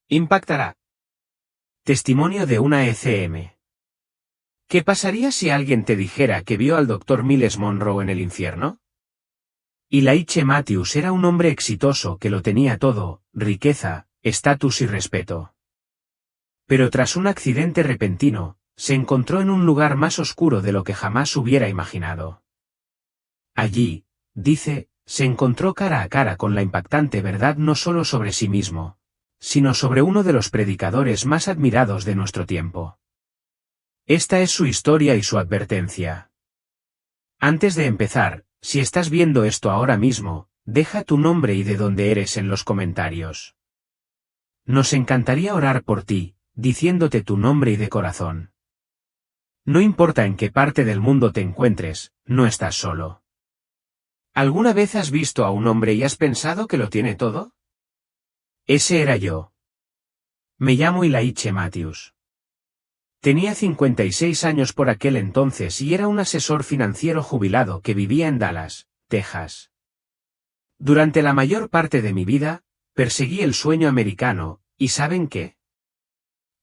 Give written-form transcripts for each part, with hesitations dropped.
Impactará. Testimonio de una ECM. ¿Qué pasaría si alguien te dijera que vio al Dr. Miles Monroe en el infierno? Elijah Matthews era un hombre exitoso que lo tenía todo: riqueza, estatus y respeto. Pero tras un accidente repentino, se encontró en un lugar más oscuro de lo que jamás hubiera imaginado. Allí, dice, se encontró cara a cara con la impactante verdad no solo sobre sí mismo, sino sobre uno de los predicadores más admirados de nuestro tiempo. Esta es su historia y su advertencia. Antes de empezar, si estás viendo esto ahora mismo, deja tu nombre y de dónde eres en los comentarios. Nos encantaría orar por ti, diciéndote tu nombre y de corazón. No importa en qué parte del mundo te encuentres, no estás solo. ¿Alguna vez has visto a un hombre y has pensado que lo tiene todo? Ese era yo. Me llamo Elijah Matthews. Tenía 56 años por aquel entonces y era un asesor financiero jubilado que vivía en Dallas, Texas. Durante la mayor parte de mi vida, perseguí el sueño americano, ¿y saben qué?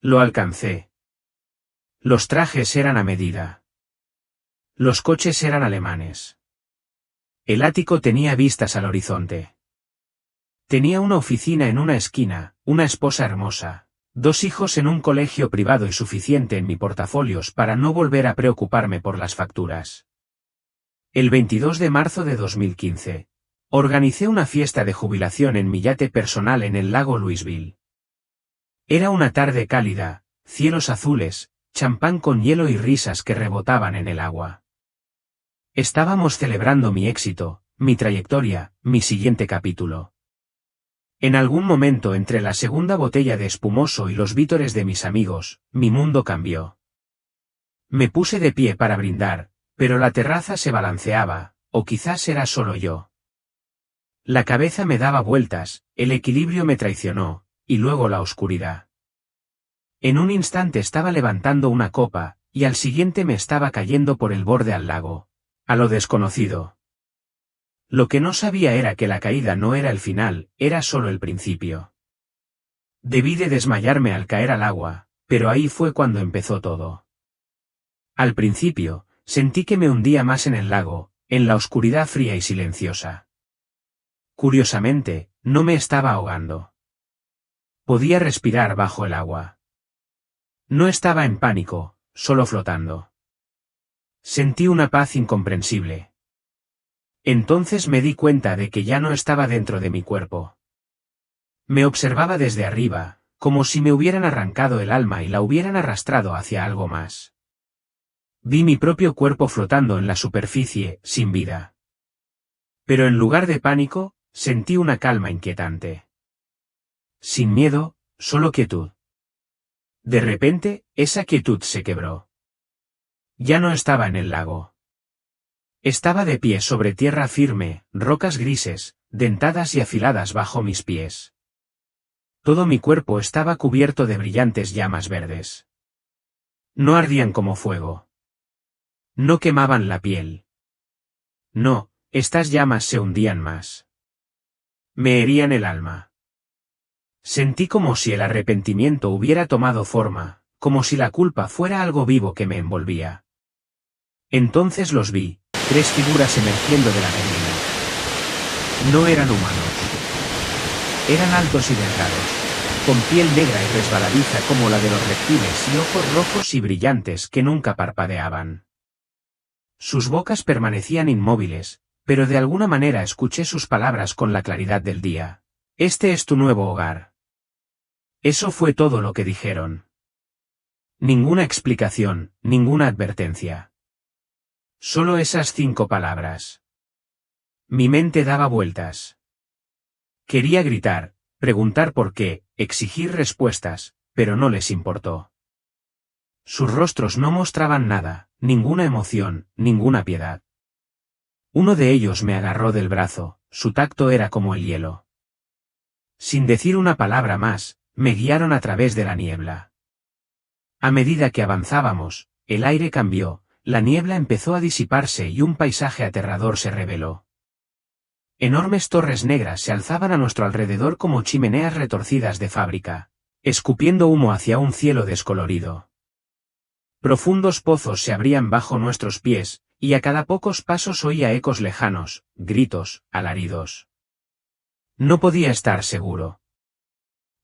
Lo alcancé. Los trajes eran a medida. Los coches eran alemanes. El ático tenía vistas al horizonte. Tenía una oficina en una esquina, una esposa hermosa, 2 hijos en un colegio privado y suficiente en mi portafolios para no volver a preocuparme por las facturas. El 22 de marzo de 2015, organicé una fiesta de jubilación en mi yate personal en el lago Louisville. Era una tarde cálida, cielos azules, champán con hielo y risas que rebotaban en el agua. Estábamos celebrando mi éxito, mi trayectoria, mi siguiente capítulo. En algún momento entre la segunda botella de espumoso y los vítores de mis amigos, mi mundo cambió. Me puse de pie para brindar, pero la terraza se balanceaba, o quizás era solo yo. La cabeza me daba vueltas, el equilibrio me traicionó, y luego la oscuridad. En un instante estaba levantando una copa, y al siguiente me estaba cayendo por el borde al lago, a lo desconocido. Lo que no sabía era que la caída no era el final, era solo el principio. Debí de desmayarme al caer al agua, pero ahí fue cuando empezó todo. Al principio, sentí que me hundía más en el lago, en la oscuridad fría y silenciosa. Curiosamente, no me estaba ahogando. Podía respirar bajo el agua. No estaba en pánico, solo flotando. Sentí una paz incomprensible. Entonces me di cuenta de que ya no estaba dentro de mi cuerpo. Me observaba desde arriba, como si me hubieran arrancado el alma y la hubieran arrastrado hacia algo más. Vi mi propio cuerpo flotando en la superficie, sin vida. Pero en lugar de pánico, sentí una calma inquietante. Sin miedo, solo quietud. De repente, esa quietud se quebró. Ya no estaba en el lago. Estaba de pie sobre tierra firme, rocas grises, dentadas y afiladas bajo mis pies. Todo mi cuerpo estaba cubierto de brillantes llamas verdes. No ardían como fuego. No quemaban la piel. No, estas llamas se hundían más. Me herían el alma. Sentí como si el arrepentimiento hubiera tomado forma, como si la culpa fuera algo vivo que me envolvía. Entonces los vi, 3 figuras emergiendo de la neblina. No eran humanos. Eran altos y delgados, con piel negra y resbaladiza como la de los reptiles y ojos rojos y brillantes que nunca parpadeaban. Sus bocas permanecían inmóviles, pero de alguna manera escuché sus palabras con la claridad del día. Este es tu nuevo hogar. Eso fue todo lo que dijeron. Ninguna explicación, ninguna advertencia. Solo esas 5 palabras. Mi mente daba vueltas. Quería gritar, preguntar por qué, exigir respuestas, pero no les importó. Sus rostros no mostraban nada, ninguna emoción, ninguna piedad. Uno de ellos me agarró del brazo, su tacto era como el hielo. Sin decir una palabra más, me guiaron a través de la niebla. A medida que avanzábamos, el aire cambió. La niebla empezó a disiparse y un paisaje aterrador se reveló. Enormes torres negras se alzaban a nuestro alrededor como chimeneas retorcidas de fábrica, escupiendo humo hacia un cielo descolorido. Profundos pozos se abrían bajo nuestros pies, y a cada pocos pasos oía ecos lejanos, gritos, alaridos. No podía estar seguro.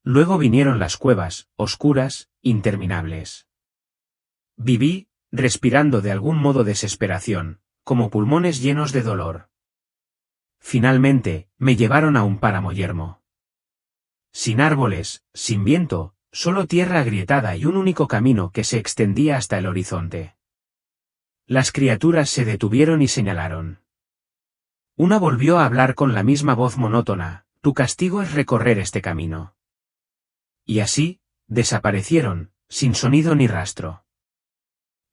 Luego vinieron las cuevas, oscuras, interminables. Viví, respirando de algún modo desesperación, como pulmones llenos de dolor. Finalmente, me llevaron a un páramo yermo. Sin árboles, sin viento, solo tierra agrietada y un único camino que se extendía hasta el horizonte. Las criaturas se detuvieron y señalaron. Una volvió a hablar con la misma voz monótona: tu castigo es recorrer este camino. Y así, desaparecieron, sin sonido ni rastro.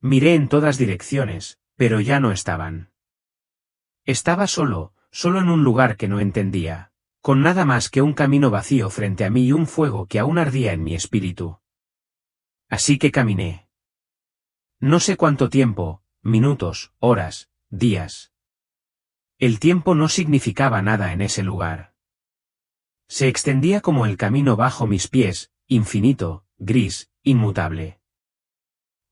Miré en todas direcciones, pero ya no estaban. Estaba solo en un lugar que no entendía, con nada más que un camino vacío frente a mí y un fuego que aún ardía en mi espíritu. Así que caminé. No sé cuánto tiempo, minutos, horas, días. El tiempo no significaba nada en ese lugar. Se extendía como el camino bajo mis pies, infinito, gris, inmutable.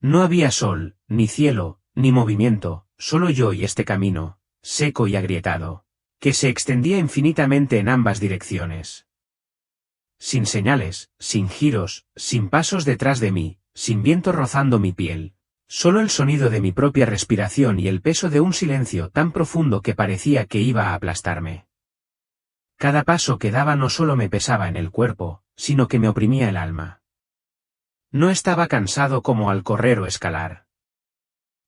No había sol, ni cielo, ni movimiento, solo yo y este camino, seco y agrietado, que se extendía infinitamente en ambas direcciones. Sin señales, sin giros, sin pasos detrás de mí, sin viento rozando mi piel, solo el sonido de mi propia respiración y el peso de un silencio tan profundo que parecía que iba a aplastarme. Cada paso que daba no solo me pesaba en el cuerpo, sino que me oprimía el alma. No estaba cansado como al correr o escalar.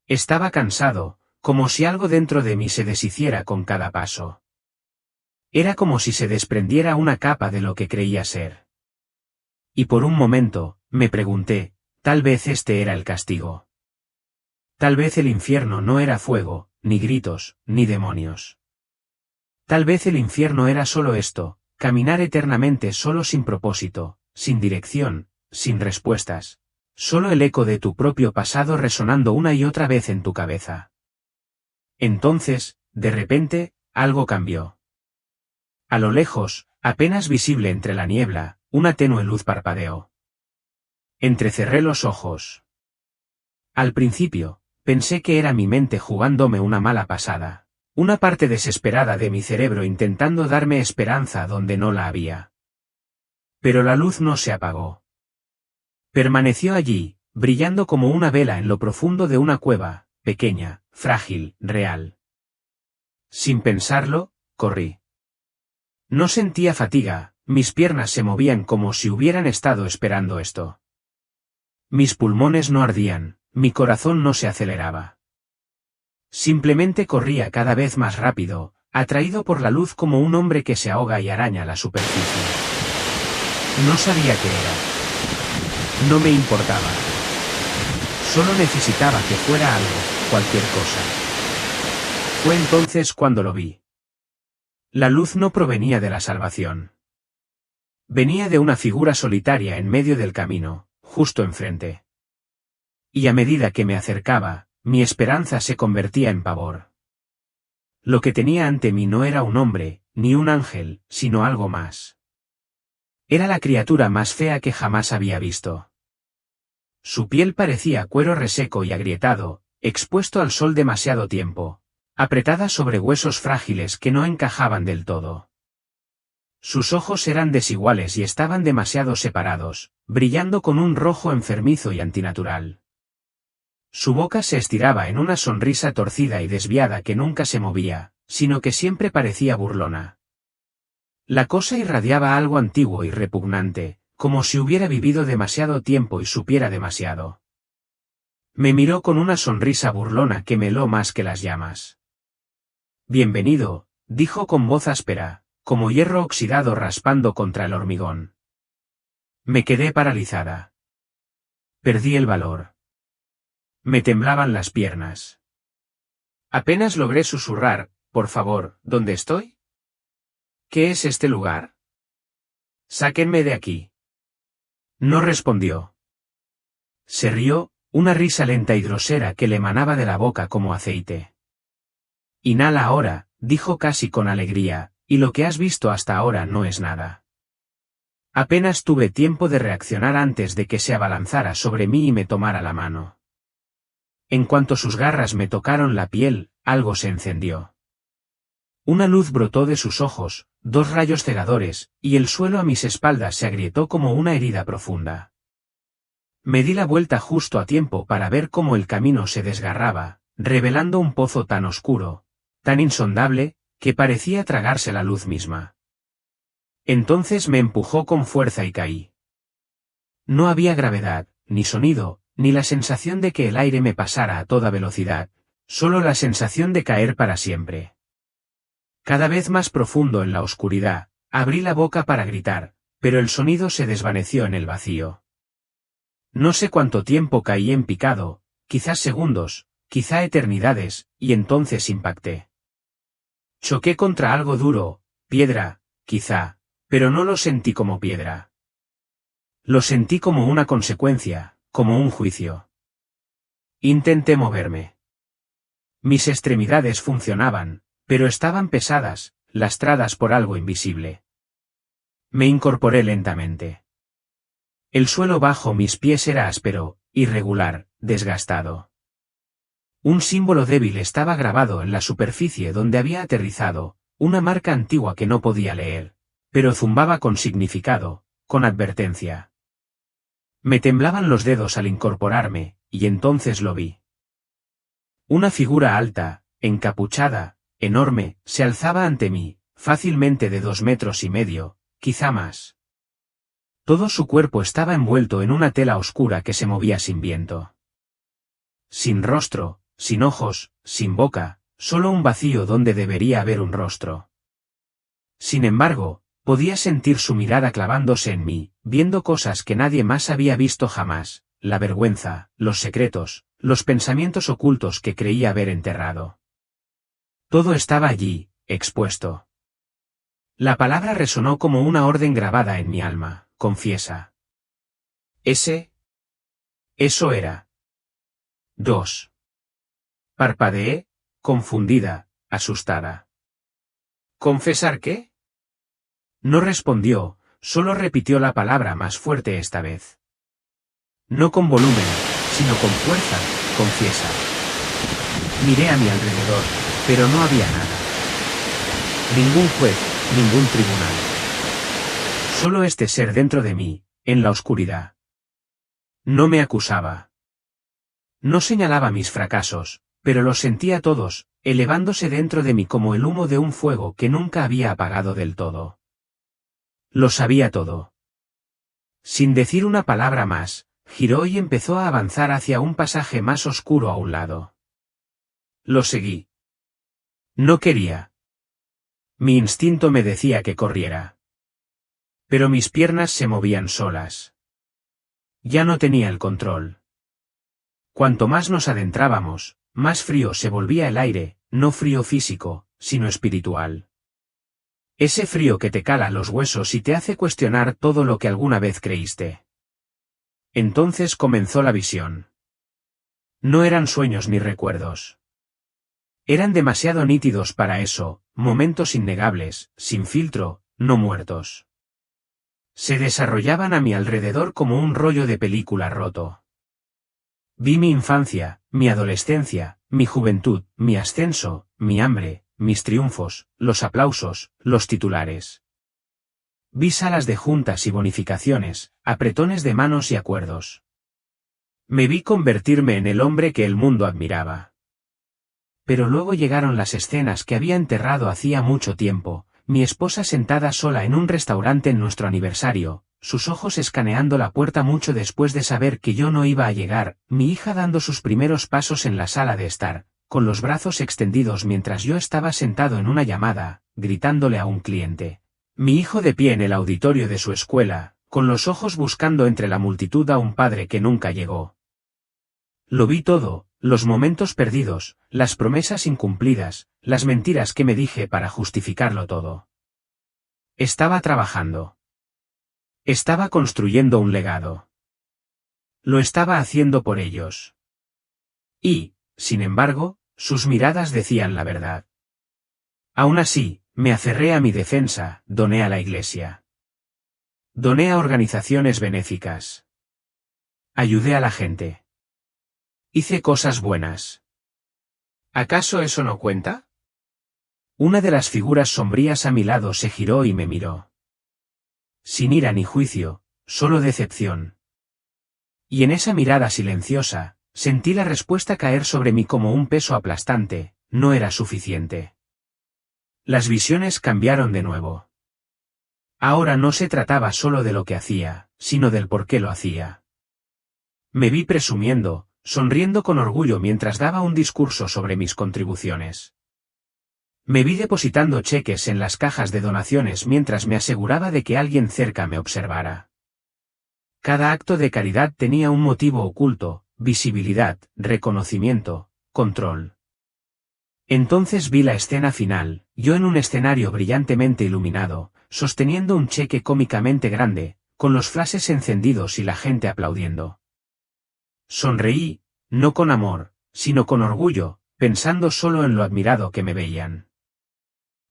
Estaba cansado, como si algo dentro de mí se deshiciera con cada paso. Era como si se desprendiera una capa de lo que creía ser. Y por un momento, me pregunté, tal vez este era el castigo. Tal vez el infierno no era fuego, ni gritos, ni demonios. Tal vez el infierno era solo esto, caminar eternamente solo sin propósito, sin dirección, sin respuestas. Solo el eco de tu propio pasado resonando una y otra vez en tu cabeza. Entonces, de repente, algo cambió. A lo lejos, apenas visible entre la niebla, una tenue luz parpadeó. Entrecerré los ojos. Al principio, pensé que era mi mente jugándome una mala pasada, una parte desesperada de mi cerebro intentando darme esperanza donde no la había. Pero la luz no se apagó. Permaneció allí, brillando como una vela en lo profundo de una cueva, pequeña, frágil, real. Sin pensarlo, corrí. No sentía fatiga, mis piernas se movían como si hubieran estado esperando esto. Mis pulmones no ardían, mi corazón no se aceleraba. Simplemente corría cada vez más rápido, atraído por la luz como un hombre que se ahoga y araña la superficie. No sabía qué era. No me importaba. Solo necesitaba que fuera algo, cualquier cosa. Fue entonces cuando lo vi. La luz no provenía de la salvación. Venía de una figura solitaria en medio del camino, justo enfrente. Y a medida que me acercaba, mi esperanza se convertía en pavor. Lo que tenía ante mí no era un hombre, ni un ángel, sino algo más. Era la criatura más fea que jamás había visto. Su piel parecía cuero reseco y agrietado, expuesto al sol demasiado tiempo, apretada sobre huesos frágiles que no encajaban del todo. Sus ojos eran desiguales y estaban demasiado separados, brillando con un rojo enfermizo y antinatural. Su boca se estiraba en una sonrisa torcida y desviada que nunca se movía, sino que siempre parecía burlona. La cosa irradiaba algo antiguo y repugnante, como si hubiera vivido demasiado tiempo y supiera demasiado. Me miró con una sonrisa burlona que me heló más que las llamas. Bienvenido, dijo con voz áspera, como hierro oxidado raspando contra el hormigón. Me quedé paralizada. Perdí el valor. Me temblaban las piernas. Apenas logré susurrar, por favor, ¿dónde estoy? ¿Qué es este lugar? Sáquenme de aquí. No respondió. Se rió, una risa lenta y grosera que le emanaba de la boca como aceite. Inhala ahora, dijo casi con alegría, y lo que has visto hasta ahora no es nada. Apenas tuve tiempo de reaccionar antes de que se abalanzara sobre mí y me tomara la mano. En cuanto sus garras me tocaron la piel, algo se encendió. Una luz brotó de sus ojos, 2 rayos cegadores, y el suelo a mis espaldas se agrietó como una herida profunda. Me di la vuelta justo a tiempo para ver cómo el camino se desgarraba, revelando un pozo tan oscuro, tan insondable, que parecía tragarse la luz misma. Entonces me empujó con fuerza y caí. No había gravedad, ni sonido, ni la sensación de que el aire me pasara a toda velocidad, solo la sensación de caer para siempre. Cada vez más profundo en la oscuridad, abrí la boca para gritar, pero el sonido se desvaneció en el vacío. No sé cuánto tiempo caí en picado, quizás segundos, quizá eternidades, y entonces impacté. Choqué contra algo duro, piedra, quizá, pero no lo sentí como piedra. Lo sentí como una consecuencia, como un juicio. Intenté moverme. Mis extremidades funcionaban, pero estaban pesadas, lastradas por algo invisible. Me incorporé lentamente. El suelo bajo mis pies era áspero, irregular, desgastado. Un símbolo débil estaba grabado en la superficie donde había aterrizado, una marca antigua que no podía leer, pero zumbaba con significado, con advertencia. Me temblaban los dedos al incorporarme, y entonces lo vi. Una figura alta, encapuchada, enorme, se alzaba ante mí, fácilmente de 2,5 metros, quizá más. Todo su cuerpo estaba envuelto en una tela oscura que se movía sin viento. Sin rostro, sin ojos, sin boca, solo un vacío donde debería haber un rostro. Sin embargo, podía sentir su mirada clavándose en mí, viendo cosas que nadie más había visto jamás, la vergüenza, los secretos, los pensamientos ocultos que creía haber enterrado. Todo estaba allí, expuesto. La palabra resonó como una orden grabada en mi alma, confiesa. Eso era. 2. Parpadeé, confundida, asustada. ¿Confesar qué? No respondió, solo repitió la palabra más fuerte esta vez. No con volumen, sino con fuerza, confiesa. Miré a mi alrededor, pero no había nada. Ningún juez, ningún tribunal. Solo este ser dentro de mí, en la oscuridad. No me acusaba. No señalaba mis fracasos, pero los sentía todos, elevándose dentro de mí como el humo de un fuego que nunca había apagado del todo. Lo sabía todo. Sin decir una palabra más, giró y empezó a avanzar hacia un pasaje más oscuro a un lado. Lo seguí. No quería. Mi instinto me decía que corriera. Pero mis piernas se movían solas. Ya no tenía el control. Cuanto más nos adentrábamos, más frío se volvía el aire, no frío físico, sino espiritual. Ese frío que te cala los huesos y te hace cuestionar todo lo que alguna vez creíste. Entonces comenzó la visión. No eran sueños ni recuerdos. Eran demasiado nítidos para eso, momentos innegables, sin filtro, no muertos. Se desarrollaban a mi alrededor como un rollo de película roto. Vi mi infancia, mi adolescencia, mi juventud, mi ascenso, mi hambre, mis triunfos, los aplausos, los titulares. Vi salas de juntas y bonificaciones, apretones de manos y acuerdos. Me vi convertirme en el hombre que el mundo admiraba. Pero luego llegaron las escenas que había enterrado hacía mucho tiempo, mi esposa sentada sola en un restaurante en nuestro aniversario, sus ojos escaneando la puerta mucho después de saber que yo no iba a llegar, mi hija dando sus primeros pasos en la sala de estar, con los brazos extendidos mientras yo estaba sentado en una llamada, gritándole a un cliente. Mi hijo de pie en el auditorio de su escuela, con los ojos buscando entre la multitud a un padre que nunca llegó. Lo vi todo, los momentos perdidos, las promesas incumplidas, las mentiras que me dije para justificarlo todo. Estaba trabajando. Estaba construyendo un legado. Lo estaba haciendo por ellos. Y, sin embargo, sus miradas decían la verdad. Aún así, me aferré a mi defensa, doné a la iglesia. Doné a organizaciones benéficas. Ayudé a la gente. Hice cosas buenas. ¿Acaso eso no cuenta? Una de las figuras sombrías a mi lado se giró y me miró. Sin ira ni juicio, solo decepción. Y en esa mirada silenciosa, sentí la respuesta caer sobre mí como un peso aplastante. No era suficiente. Las visiones cambiaron de nuevo. Ahora no se trataba solo de lo que hacía, sino del por qué lo hacía. Me vi presumiendo, sonriendo con orgullo mientras daba un discurso sobre mis contribuciones. Me vi depositando cheques en las cajas de donaciones mientras me aseguraba de que alguien cerca me observara. Cada acto de caridad tenía un motivo oculto: visibilidad, reconocimiento, control. Entonces vi la escena final, yo en un escenario brillantemente iluminado, sosteniendo un cheque cómicamente grande, con los flashes encendidos y la gente aplaudiendo. Sonreí, no con amor, sino con orgullo, pensando solo en lo admirado que me veían.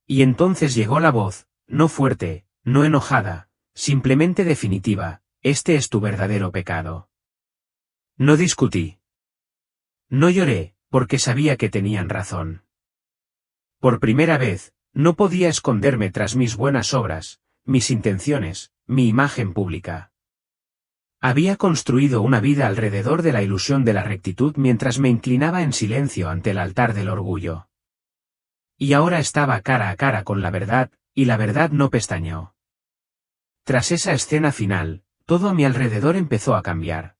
Y entonces llegó la voz, no fuerte, no enojada, simplemente definitiva: este es tu verdadero pecado. No discutí. No lloré, porque sabía que tenían razón. Por primera vez, no podía esconderme tras mis buenas obras, mis intenciones, mi imagen pública. Había construido una vida alrededor de la ilusión de la rectitud mientras me inclinaba en silencio ante el altar del orgullo. Y ahora estaba cara a cara con la verdad, y la verdad no pestañeó. Tras esa escena final, todo a mi alrededor empezó a cambiar.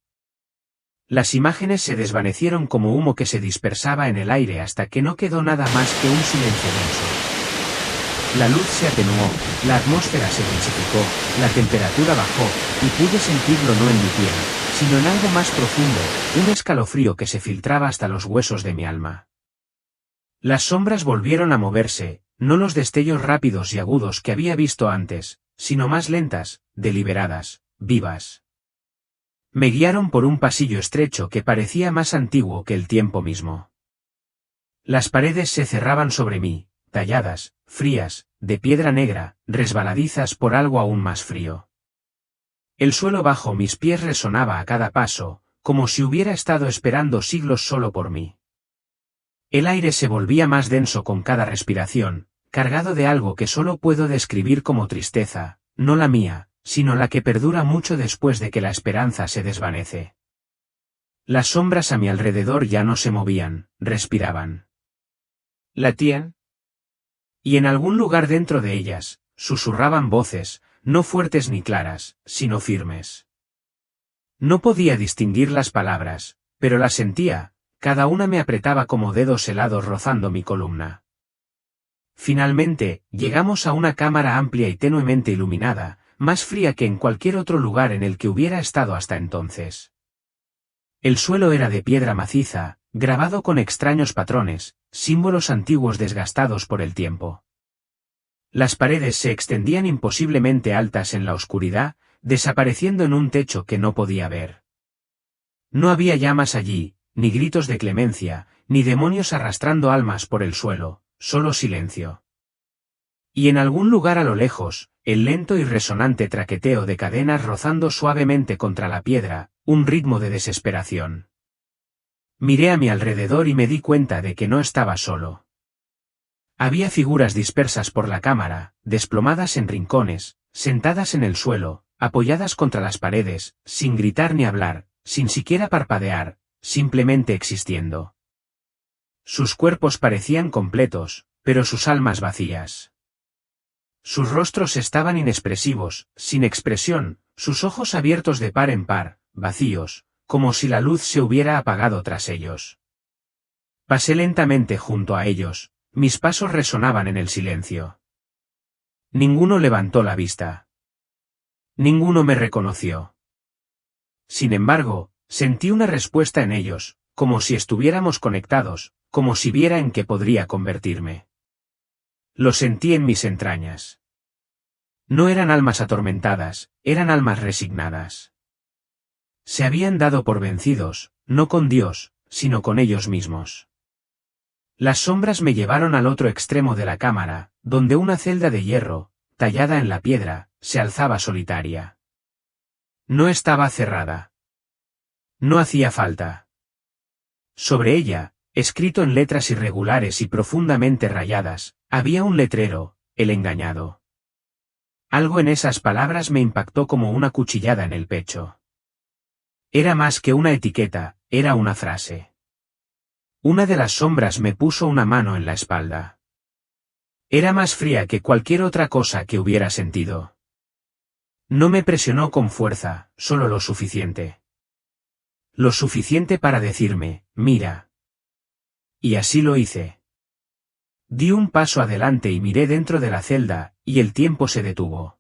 Las imágenes se desvanecieron como humo que se dispersaba en el aire hasta que no quedó nada más que un silencio denso. La luz se atenuó, la atmósfera se densificó, la temperatura bajó, y pude sentirlo no en mi piel, sino en algo más profundo, un escalofrío que se filtraba hasta los huesos de mi alma. Las sombras volvieron a moverse, no los destellos rápidos y agudos que había visto antes, sino más lentas, deliberadas, vivas. Me guiaron por un pasillo estrecho que parecía más antiguo que el tiempo mismo. Las paredes se cerraban sobre mí, talladas, frías, de piedra negra, resbaladizas por algo aún más frío. El suelo bajo mis pies resonaba a cada paso, como si hubiera estado esperando siglos solo por mí. El aire se volvía más denso con cada respiración, cargado de algo que solo puedo describir como tristeza, no la mía, sino la que perdura mucho después de que la esperanza se desvanece. Las sombras a mi alrededor ya no se movían, respiraban. ¿Latían? Y en algún lugar dentro de ellas, susurraban voces, no fuertes ni claras, sino firmes. No podía distinguir las palabras, pero las sentía, cada una me apretaba como dedos helados rozando mi columna. Finalmente, llegamos a una cámara amplia y tenuemente iluminada, más fría que en cualquier otro lugar en el que hubiera estado hasta entonces. El suelo era de piedra maciza, grabado con extraños patrones, símbolos antiguos desgastados por el tiempo. Las paredes se extendían imposiblemente altas en la oscuridad, desapareciendo en un techo que no podía ver. No había llamas allí, ni gritos de clemencia, ni demonios arrastrando almas por el suelo, solo silencio. Y en algún lugar a lo lejos, el lento y resonante traqueteo de cadenas rozando suavemente contra la piedra, un ritmo de desesperación. Miré a mi alrededor y me di cuenta de que no estaba solo. Había figuras dispersas por la cámara, desplomadas en rincones, sentadas en el suelo, apoyadas contra las paredes, sin gritar ni hablar, sin siquiera parpadear, simplemente existiendo. Sus cuerpos parecían completos, pero sus almas vacías. Sus rostros estaban inexpresivos, sin expresión, sus ojos abiertos de par en par, vacíos, como si la luz se hubiera apagado tras ellos. Pasé lentamente junto a ellos, mis pasos resonaban en el silencio. Ninguno levantó la vista. Ninguno me reconoció. Sin embargo, sentí una respuesta en ellos, como si estuviéramos conectados, como si viera en qué podría convertirme. Lo sentí en mis entrañas. No eran almas atormentadas, eran almas resignadas. Se habían dado por vencidos, no con Dios, sino con ellos mismos. Las sombras me llevaron al otro extremo de la cámara, donde una celda de hierro, tallada en la piedra, se alzaba solitaria. No estaba cerrada. No hacía falta. Sobre ella, escrito en letras irregulares y profundamente rayadas, había un letrero: El engañado. Algo en esas palabras me impactó como una cuchillada en el pecho. Era más que una etiqueta, era una frase. Una de las sombras me puso una mano en la espalda. Era más fría que cualquier otra cosa que hubiera sentido. No me presionó con fuerza, solo lo suficiente. Lo suficiente para decirme: mira. Y así lo hice. Di un paso adelante y miré dentro de la celda, y el tiempo se detuvo.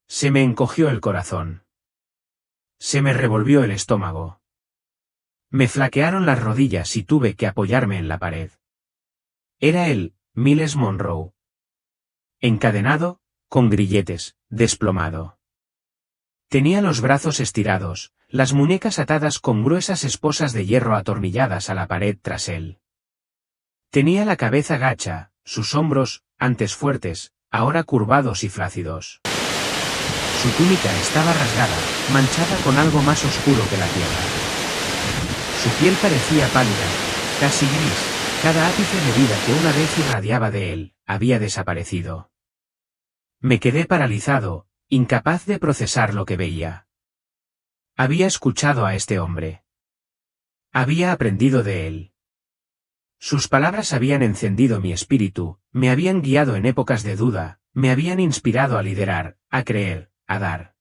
Se me encogió el corazón. Se me revolvió el estómago. Me flaquearon las rodillas y tuve que apoyarme en la pared. Era él, Miles Monroe. Encadenado, con grilletes, desplomado. Tenía los brazos estirados, las muñecas atadas con gruesas esposas de hierro atornilladas a la pared tras él. Tenía la cabeza gacha, sus hombros, antes fuertes, ahora curvados y flácidos. Su túnica estaba rasgada, manchada con algo más oscuro que la tierra. Su piel parecía pálida, casi gris, cada ápice de vida que una vez irradiaba de él, había desaparecido. Me quedé paralizado, incapaz de procesar lo que veía. Había escuchado a este hombre. Había aprendido de él. Sus palabras habían encendido mi espíritu, me habían guiado en épocas de duda, me habían inspirado a liderar, a creer, a dar.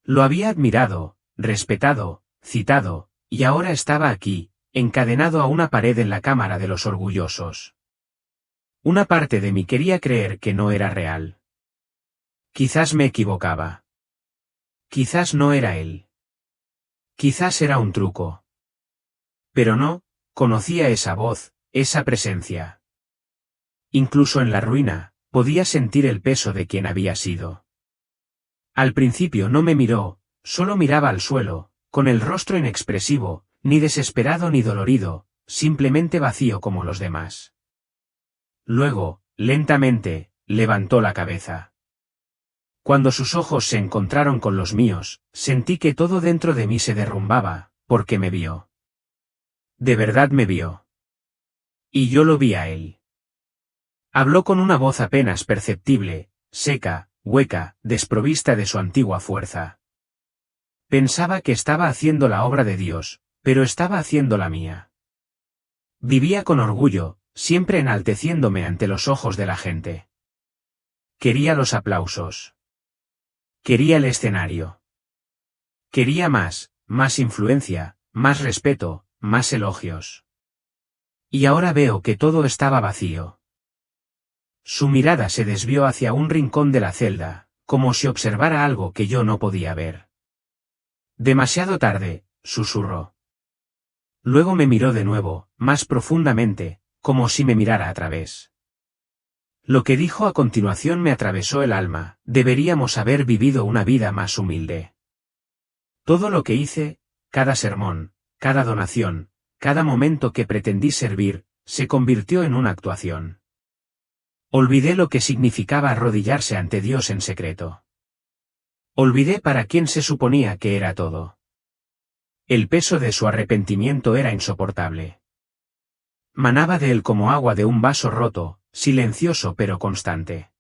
Lo había admirado, respetado, citado, y ahora estaba aquí, encadenado a una pared en la cámara de los orgullosos. Una parte de mí quería creer que no era real. Quizás me equivocaba. Quizás no era él. Quizás era un truco. Pero no, conocía esa voz, esa presencia. Incluso en la ruina, podía sentir el peso de quien había sido. Al principio no me miró, solo miraba al suelo, con el rostro inexpresivo, ni desesperado ni dolorido, simplemente vacío como los demás. Luego, lentamente, levantó la cabeza. Cuando sus ojos se encontraron con los míos, sentí que todo dentro de mí se derrumbaba, porque me vio. De verdad me vio. Y yo lo vi a él. Habló con una voz apenas perceptible, seca, hueca, desprovista de su antigua fuerza. Pensaba que estaba haciendo la obra de Dios, pero estaba haciendo la mía. Vivía con orgullo, siempre enalteciéndome ante los ojos de la gente. Quería los aplausos. Quería el escenario. Quería más influencia, más respeto, más elogios. Y ahora veo que todo estaba vacío. Su mirada se desvió hacia un rincón de la celda, como si observara algo que yo no podía ver. Demasiado tarde, susurró. Luego me miró de nuevo, más profundamente, como si me mirara a través. Lo que dijo a continuación me atravesó el alma: deberíamos haber vivido una vida más humilde. Todo lo que hice, cada sermón, cada donación, cada momento que pretendí servir, se convirtió en una actuación. Olvidé lo que significaba arrodillarse ante Dios en secreto. Olvidé para quién se suponía que era todo. El peso de su arrepentimiento era insoportable. Manaba de él como agua de un vaso roto, silencioso pero constante.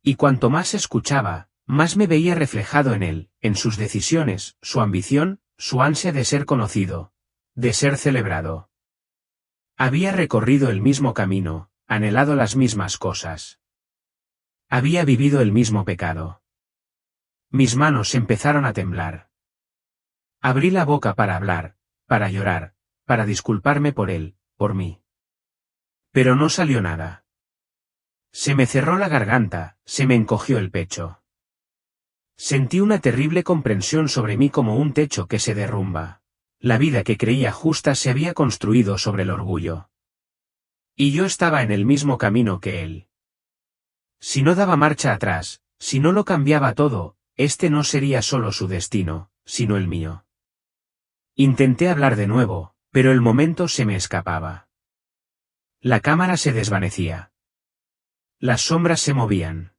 Y cuanto más escuchaba, más me veía reflejado en él, en sus decisiones, su ambición, su ansia de ser conocido, de ser celebrado. Había recorrido el mismo camino, anhelado las mismas cosas. Había vivido el mismo pecado. Mis manos empezaron a temblar. Abrí la boca para hablar, para llorar, para disculparme por él, por mí. Pero no salió nada. Se me cerró la garganta, se me encogió el pecho. Sentí una terrible comprensión sobre mí, como un techo que se derrumba. La vida que creía justa se había construido sobre el orgullo. Y yo estaba en el mismo camino que él. Si no daba marcha atrás, si no lo cambiaba todo, este no sería solo su destino, sino el mío. Intenté hablar de nuevo, pero el momento se me escapaba. La cámara se desvanecía. Las sombras se movían.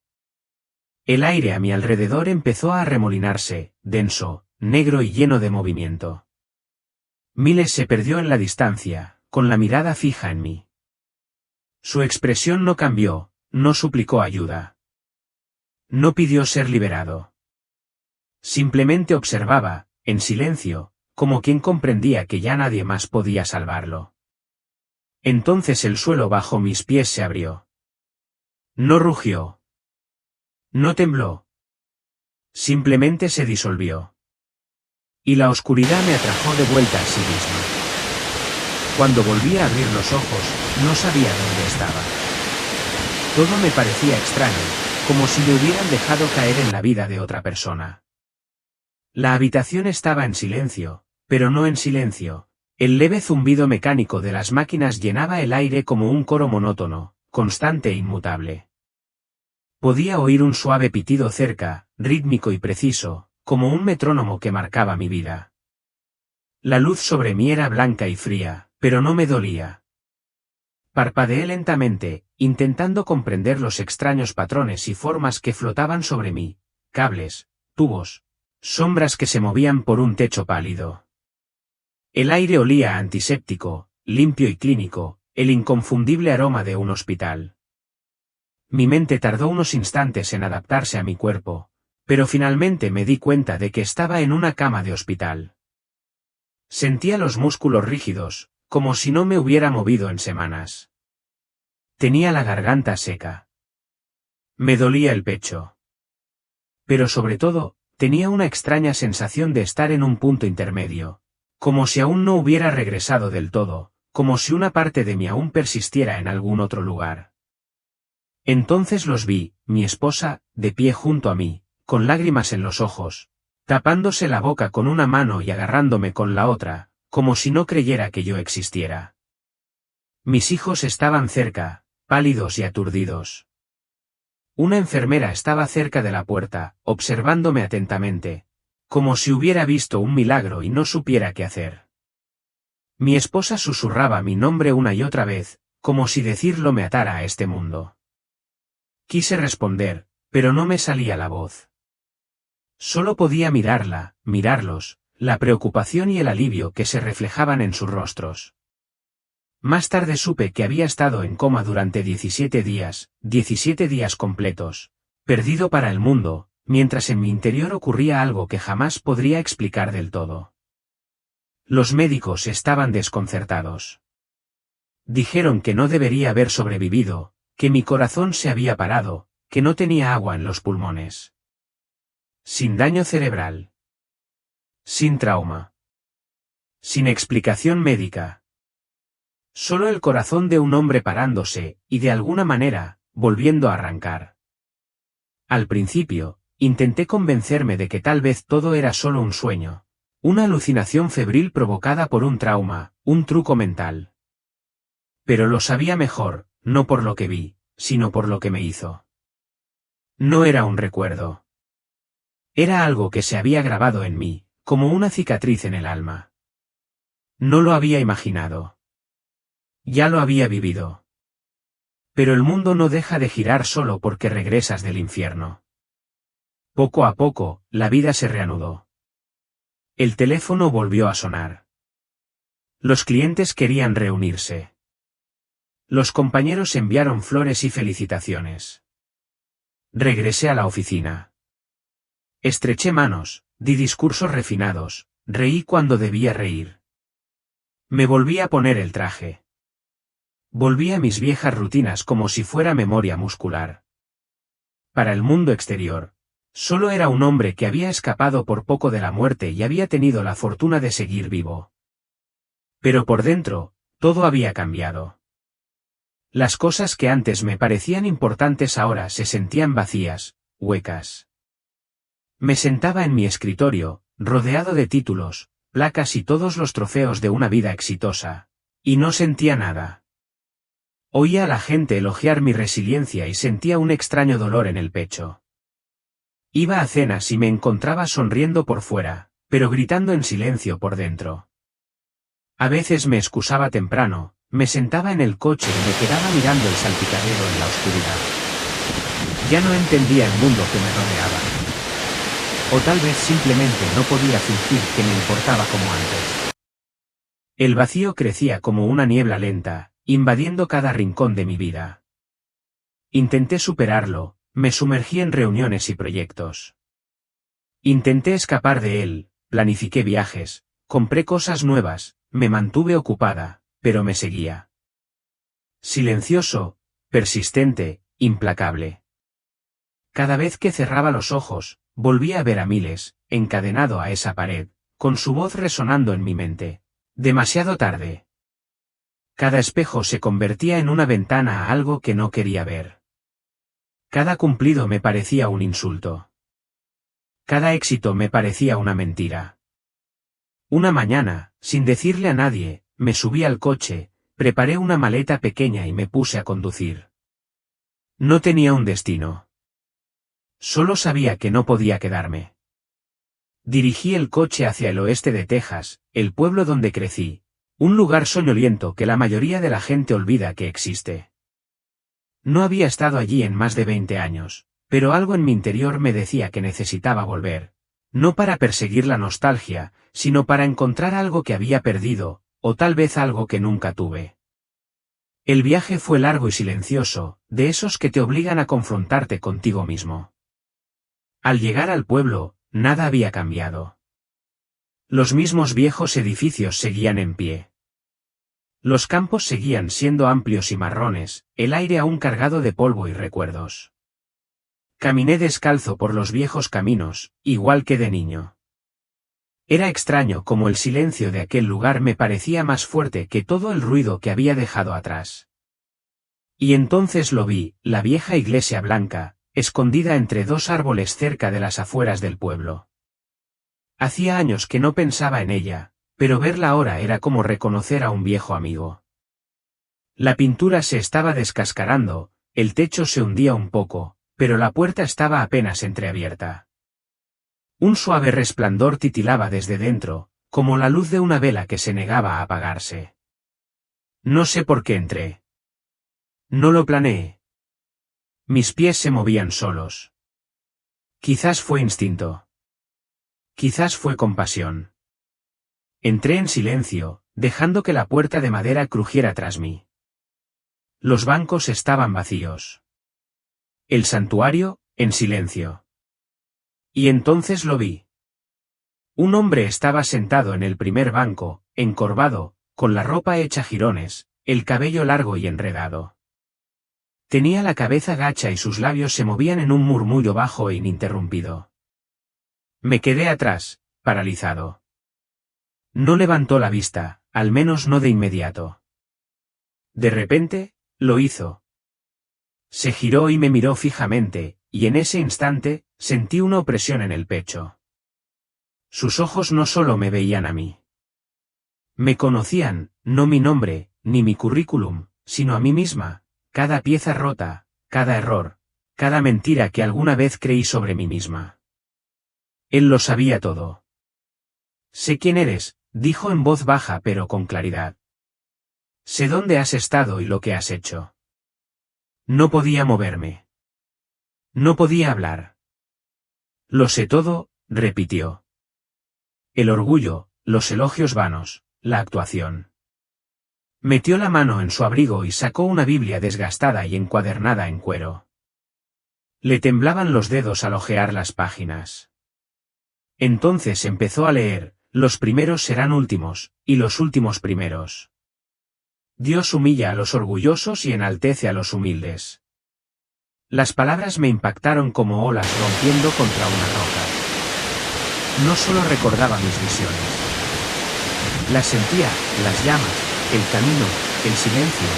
El aire a mi alrededor empezó a arremolinarse, denso, negro y lleno de movimiento. Miles se perdió en la distancia, con la mirada fija en mí. Su expresión no cambió, no suplicó ayuda. No pidió ser liberado. Simplemente observaba, en silencio, como quien comprendía que ya nadie más podía salvarlo. Entonces el suelo bajo mis pies se abrió. No rugió. No tembló. Simplemente se disolvió. Y la oscuridad me atrajo de vuelta a sí misma. Cuando volví a abrir los ojos, no sabía dónde estaba. Todo me parecía extraño, como si me hubieran dejado caer en la vida de otra persona. La habitación estaba en silencio, pero no en silencio. El leve zumbido mecánico de las máquinas llenaba el aire como un coro monótono, constante e inmutable. Podía oír un suave pitido cerca, rítmico y preciso, como un metrónomo que marcaba mi vida. La luz sobre mí era blanca y fría, pero no me dolía. Parpadeé lentamente, intentando comprender los extraños patrones y formas que flotaban sobre mí, cables, tubos, sombras que se movían por un techo pálido. El aire olía a antiséptico, limpio y clínico, el inconfundible aroma de un hospital. Mi mente tardó unos instantes en adaptarse a mi cuerpo, pero finalmente me di cuenta de que estaba en una cama de hospital. Sentía los músculos rígidos, como si no me hubiera movido en semanas. Tenía la garganta seca. Me dolía el pecho. Pero sobre todo, tenía una extraña sensación de estar en un punto intermedio, como si aún no hubiera regresado del todo, como si una parte de mí aún persistiera en algún otro lugar. Entonces los vi, mi esposa, de pie junto a mí, con lágrimas en los ojos, tapándose la boca con una mano y agarrándome con la otra, como si no creyera que yo existiera. Mis hijos estaban cerca, pálidos y aturdidos. Una enfermera estaba cerca de la puerta, observándome atentamente, como si hubiera visto un milagro y no supiera qué hacer. Mi esposa susurraba mi nombre una y otra vez, como si decirlo me atara a este mundo. Quise responder, pero no me salía la voz. Solo podía mirarla, mirarlos, la preocupación y el alivio que se reflejaban en sus rostros. Más tarde supe que había estado en coma durante 17 días completos, perdido para el mundo, mientras en mi interior ocurría algo que jamás podría explicar del todo. Los médicos estaban desconcertados. Dijeron que no debería haber sobrevivido, que mi corazón se había parado, que no tenía agua en los pulmones. Sin daño cerebral. Sin trauma. Sin explicación médica. Solo el corazón de un hombre parándose, y de alguna manera, volviendo a arrancar. Al principio, intenté convencerme de que tal vez todo era solo un sueño, una alucinación febril provocada por un trauma, un truco mental. Pero lo sabía mejor, no por lo que vi, sino por lo que me hizo. No era un recuerdo. Era algo que se había grabado en mí, como una cicatriz en el alma. No lo había imaginado. Ya lo había vivido. Pero el mundo no deja de girar solo porque regresas del infierno. Poco a poco, la vida se reanudó. El teléfono volvió a sonar. Los clientes querían reunirse. Los compañeros enviaron flores y felicitaciones. Regresé a la oficina. Estreché manos, di discursos refinados, reí cuando debía reír. Me volví a poner el traje. Volví a mis viejas rutinas como si fuera memoria muscular. Para el mundo exterior, solo era un hombre que había escapado por poco de la muerte y había tenido la fortuna de seguir vivo. Pero por dentro, todo había cambiado. Las cosas que antes me parecían importantes ahora se sentían vacías, huecas. Me sentaba en mi escritorio, rodeado de títulos, placas y todos los trofeos de una vida exitosa, y no sentía nada. Oía a la gente elogiar mi resiliencia y sentía un extraño dolor en el pecho. Iba a cenas y me encontraba sonriendo por fuera, pero gritando en silencio por dentro. A veces me excusaba temprano, me sentaba en el coche y me quedaba mirando el salpicadero en la oscuridad. Ya no entendía el mundo que me rodeaba. O tal vez simplemente no podía fingir que me importaba como antes. El vacío crecía como una niebla lenta, invadiendo cada rincón de mi vida. Intenté superarlo, me sumergí en reuniones y proyectos. Intenté escapar de él, planifiqué viajes, compré cosas nuevas, me mantuve ocupada, pero me seguía. Silencioso, persistente, implacable. Cada vez que cerraba los ojos, volvía a ver a Miles, encadenado a esa pared, con su voz resonando en mi mente. Demasiado tarde. Cada espejo se convertía en una ventana a algo que no quería ver. Cada cumplido me parecía un insulto. Cada éxito me parecía una mentira. Una mañana, sin decirle a nadie, me subí al coche, preparé una maleta pequeña y me puse a conducir. No tenía un destino. Solo sabía que no podía quedarme. Dirigí el coche hacia el oeste de Texas, el pueblo donde crecí, un lugar soñoliento que la mayoría de la gente olvida que existe. No había estado allí en más de 20 años, pero algo en mi interior me decía que necesitaba volver, no para perseguir la nostalgia, sino para encontrar algo que había perdido, o tal vez algo que nunca tuve. El viaje fue largo y silencioso, de esos que te obligan a confrontarte contigo mismo. Al llegar al pueblo, nada había cambiado. Los mismos viejos edificios seguían en pie. Los campos seguían siendo amplios y marrones, el aire aún cargado de polvo y recuerdos. Caminé descalzo por los viejos caminos, igual que de niño. Era extraño como el silencio de aquel lugar me parecía más fuerte que todo el ruido que había dejado atrás. Y entonces lo vi, la vieja iglesia blanca, escondida entre dos árboles cerca de las afueras del pueblo. Hacía años que no pensaba en ella, pero verla ahora era como reconocer a un viejo amigo. La pintura se estaba descascarando, el techo se hundía un poco, pero la puerta estaba apenas entreabierta. Un suave resplandor titilaba desde dentro, como la luz de una vela que se negaba a apagarse. No sé por qué entré. No lo planeé. Mis pies se movían solos. Quizás fue instinto. Quizás fue compasión. Entré en silencio, dejando que la puerta de madera crujiera tras mí. Los bancos estaban vacíos. El santuario, en silencio. Y entonces lo vi. Un hombre estaba sentado en el primer banco, encorvado, con la ropa hecha jirones, el cabello largo y enredado. Tenía la cabeza gacha y sus labios se movían en un murmullo bajo e ininterrumpido. Me quedé atrás, paralizado. No levantó la vista, al menos no de inmediato. De repente, lo hizo. Se giró y me miró fijamente, y en ese instante, sentí una opresión en el pecho. Sus ojos no solo me veían a mí. Me conocían, no mi nombre, ni mi currículum, sino a mí misma, cada pieza rota, cada error, cada mentira que alguna vez creí sobre mí misma. Él lo sabía todo. Sé quién eres, dijo en voz baja pero con claridad. Sé dónde has estado y lo que has hecho. No podía moverme. No podía hablar. Lo sé todo, repitió. El orgullo, los elogios vanos, la actuación. Metió la mano en su abrigo y sacó una Biblia desgastada y encuadernada en cuero. Le temblaban los dedos al hojear las páginas. Entonces empezó a leer, los primeros serán últimos, y los últimos primeros. Dios humilla a los orgullosos y enaltece a los humildes. Las palabras me impactaron como olas rompiendo contra una roca. No solo recordaba mis visiones. Las sentía, las llamas, el camino, el silencio,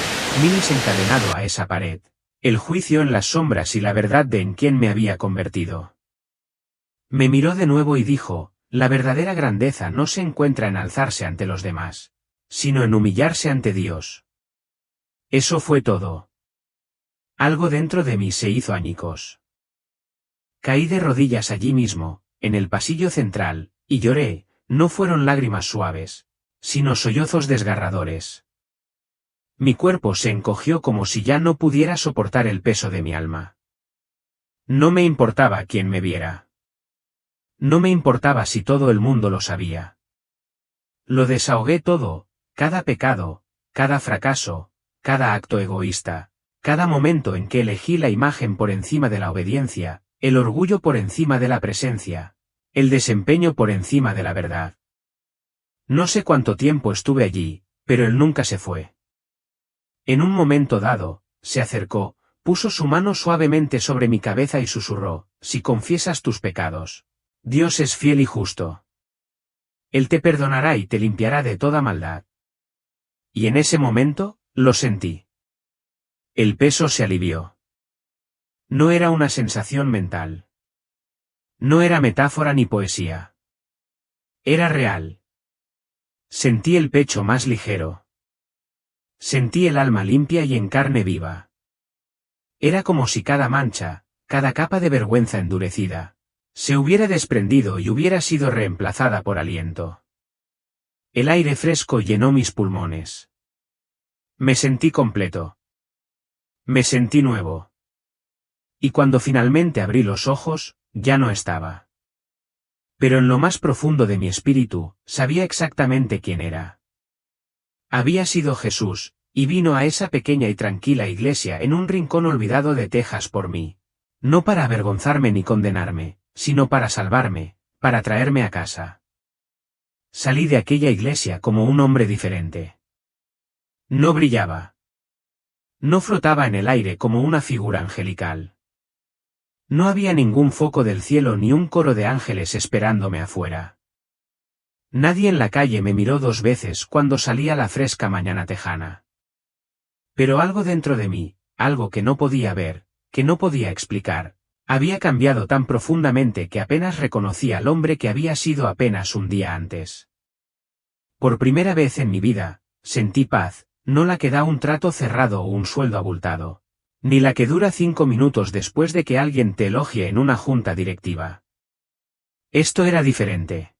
Miles encadenado a esa pared, el juicio en las sombras y la verdad de en quién me había convertido. Me miró de nuevo y dijo, la verdadera grandeza no se encuentra en alzarse ante los demás, sino en humillarse ante Dios. Eso fue todo. Algo dentro de mí se hizo añicos. Caí de rodillas allí mismo, en el pasillo central, y lloré, no fueron lágrimas suaves, sino sollozos desgarradores. Mi cuerpo se encogió como si ya no pudiera soportar el peso de mi alma. No me importaba quién me viera. No me importaba si todo el mundo lo sabía. Lo desahogué todo, cada pecado, cada fracaso, cada acto egoísta, cada momento en que elegí la imagen por encima de la obediencia, el orgullo por encima de la presencia, el desempeño por encima de la verdad. No sé cuánto tiempo estuve allí, pero él nunca se fue. En un momento dado, se acercó, puso su mano suavemente sobre mi cabeza y susurró: si confiesas tus pecados, Dios es fiel y justo. Él te perdonará y te limpiará de toda maldad. Y en ese momento, lo sentí. El peso se alivió. No era una sensación mental. No era metáfora ni poesía. Era real. Sentí el pecho más ligero. Sentí el alma limpia y en carne viva. Era como si cada mancha, cada capa de vergüenza endurecida, se hubiera desprendido y hubiera sido reemplazada por aliento. El aire fresco llenó mis pulmones. Me sentí completo. Me sentí nuevo. Y cuando finalmente abrí los ojos, ya no estaba. Pero en lo más profundo de mi espíritu, sabía exactamente quién era. Había sido Jesús, y vino a esa pequeña y tranquila iglesia en un rincón olvidado de Texas por mí. No para avergonzarme ni condenarme, sino para salvarme, para traerme a casa. Salí de aquella iglesia como un hombre diferente. No brillaba. No flotaba en el aire como una figura angelical. No había ningún foco del cielo ni un coro de ángeles esperándome afuera. Nadie en la calle me miró 2 veces cuando salía la fresca mañana tejana. Pero algo dentro de mí, algo que no podía ver, que no podía explicar, había cambiado tan profundamente que apenas reconocía al hombre que había sido apenas un día antes. Por primera vez en mi vida, sentí paz, no la que da un trato cerrado o un sueldo abultado, ni la que dura 5 minutos después de que alguien te elogie en una junta directiva. Esto era diferente.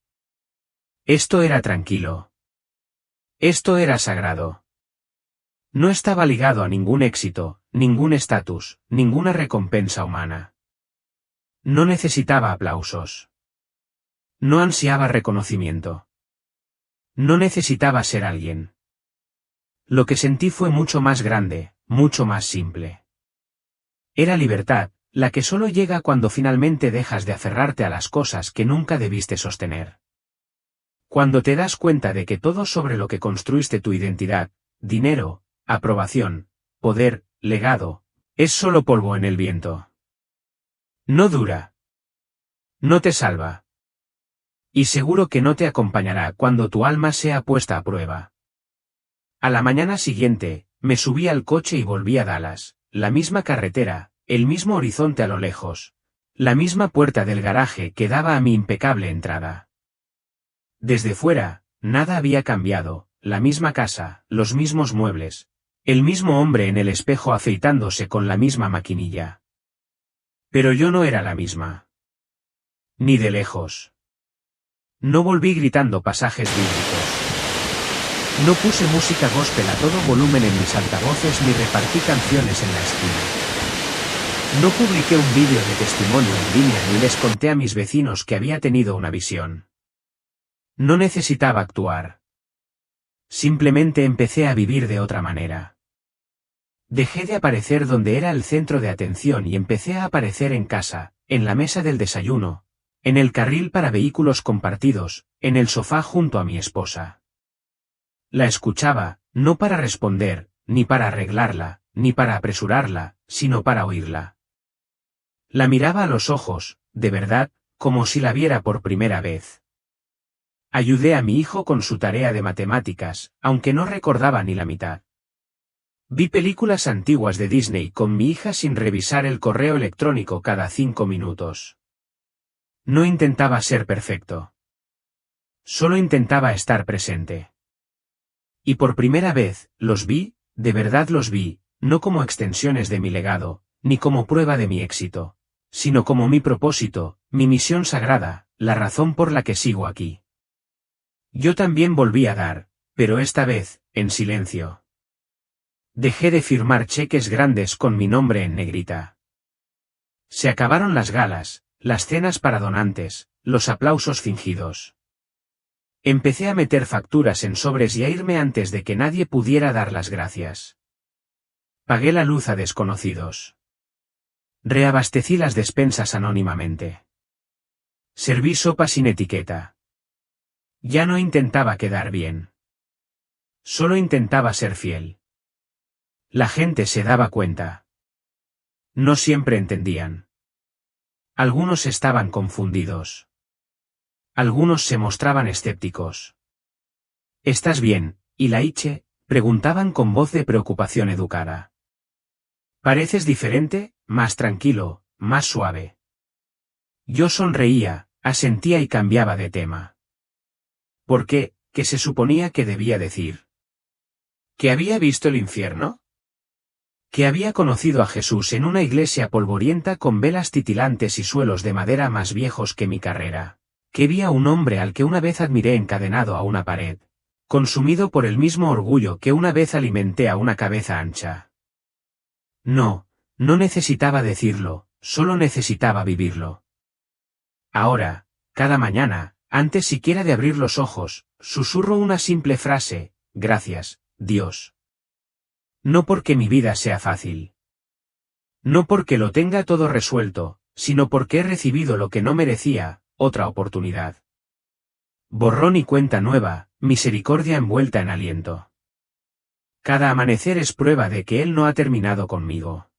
Esto era tranquilo. Esto era sagrado. No estaba ligado a ningún éxito, ningún estatus, ninguna recompensa humana. No necesitaba aplausos. No ansiaba reconocimiento. No necesitaba ser alguien. Lo que sentí fue mucho más grande, mucho más simple. Era libertad, la que solo llega cuando finalmente dejas de aferrarte a las cosas que nunca debiste sostener. Cuando te das cuenta de que todo sobre lo que construiste tu identidad, dinero, aprobación, poder, legado, es solo polvo en el viento. No dura. No te salva. Y seguro que no te acompañará cuando tu alma sea puesta a prueba. A la mañana siguiente, me subí al coche y volví a Dallas, la misma carretera, el mismo horizonte a lo lejos, la misma puerta del garaje que daba a mi impecable entrada. Desde fuera, nada había cambiado, la misma casa, los mismos muebles, el mismo hombre en el espejo afeitándose con la misma maquinilla. Pero yo no era la misma. Ni de lejos. No volví gritando pasajes bíblicos. No puse música gospel a todo volumen en mis altavoces ni repartí canciones en la esquina. No publiqué un vídeo de testimonio en línea ni les conté a mis vecinos que había tenido una visión. No necesitaba actuar. Simplemente empecé a vivir de otra manera. Dejé de aparecer donde era el centro de atención y empecé a aparecer en casa, en la mesa del desayuno, en el carril para vehículos compartidos, en el sofá junto a mi esposa. La escuchaba, no para responder, ni para arreglarla, ni para apresurarla, sino para oírla. La miraba a los ojos, de verdad, como si la viera por primera vez. Ayudé a mi hijo con su tarea de matemáticas, aunque no recordaba ni la mitad. Vi películas antiguas de Disney con mi hija sin revisar el correo electrónico cada 5 minutos. No intentaba ser perfecto. Solo intentaba estar presente. Y por primera vez, los vi, de verdad los vi, no como extensiones de mi legado, ni como prueba de mi éxito, sino como mi propósito, mi misión sagrada, la razón por la que sigo aquí. Yo también volví a dar, pero esta vez, en silencio. Dejé de firmar cheques grandes con mi nombre en negrita. Se acabaron las galas, las cenas para donantes, los aplausos fingidos. Empecé a meter facturas en sobres y a irme antes de que nadie pudiera dar las gracias. Pagué la luz a desconocidos. Reabastecí las despensas anónimamente. Serví sopa sin etiqueta. Ya no intentaba quedar bien. Solo intentaba ser fiel. La gente se daba cuenta. No siempre entendían. Algunos estaban confundidos. Algunos se mostraban escépticos. ¿Estás bien, Ilaiche?, preguntaban con voz de preocupación educada. Pareces diferente, más tranquilo, más suave. Yo sonreía, asentía y cambiaba de tema. ¿Por qué? ¿Qué se suponía que debía decir? ¿Que había visto el infierno? Que había conocido a Jesús en una iglesia polvorienta con velas titilantes y suelos de madera más viejos que mi carrera. Que vi a un hombre al que una vez admiré encadenado a una pared, consumido por el mismo orgullo que una vez alimenté a una cabeza ancha. No, no necesitaba decirlo, solo necesitaba vivirlo. Ahora, cada mañana, antes siquiera de abrir los ojos, susurro una simple frase: gracias, Dios. No porque mi vida sea fácil. No porque lo tenga todo resuelto, sino porque he recibido lo que no merecía, otra oportunidad. Borrón y cuenta nueva, misericordia envuelta en aliento. Cada amanecer es prueba de que Él no ha terminado conmigo.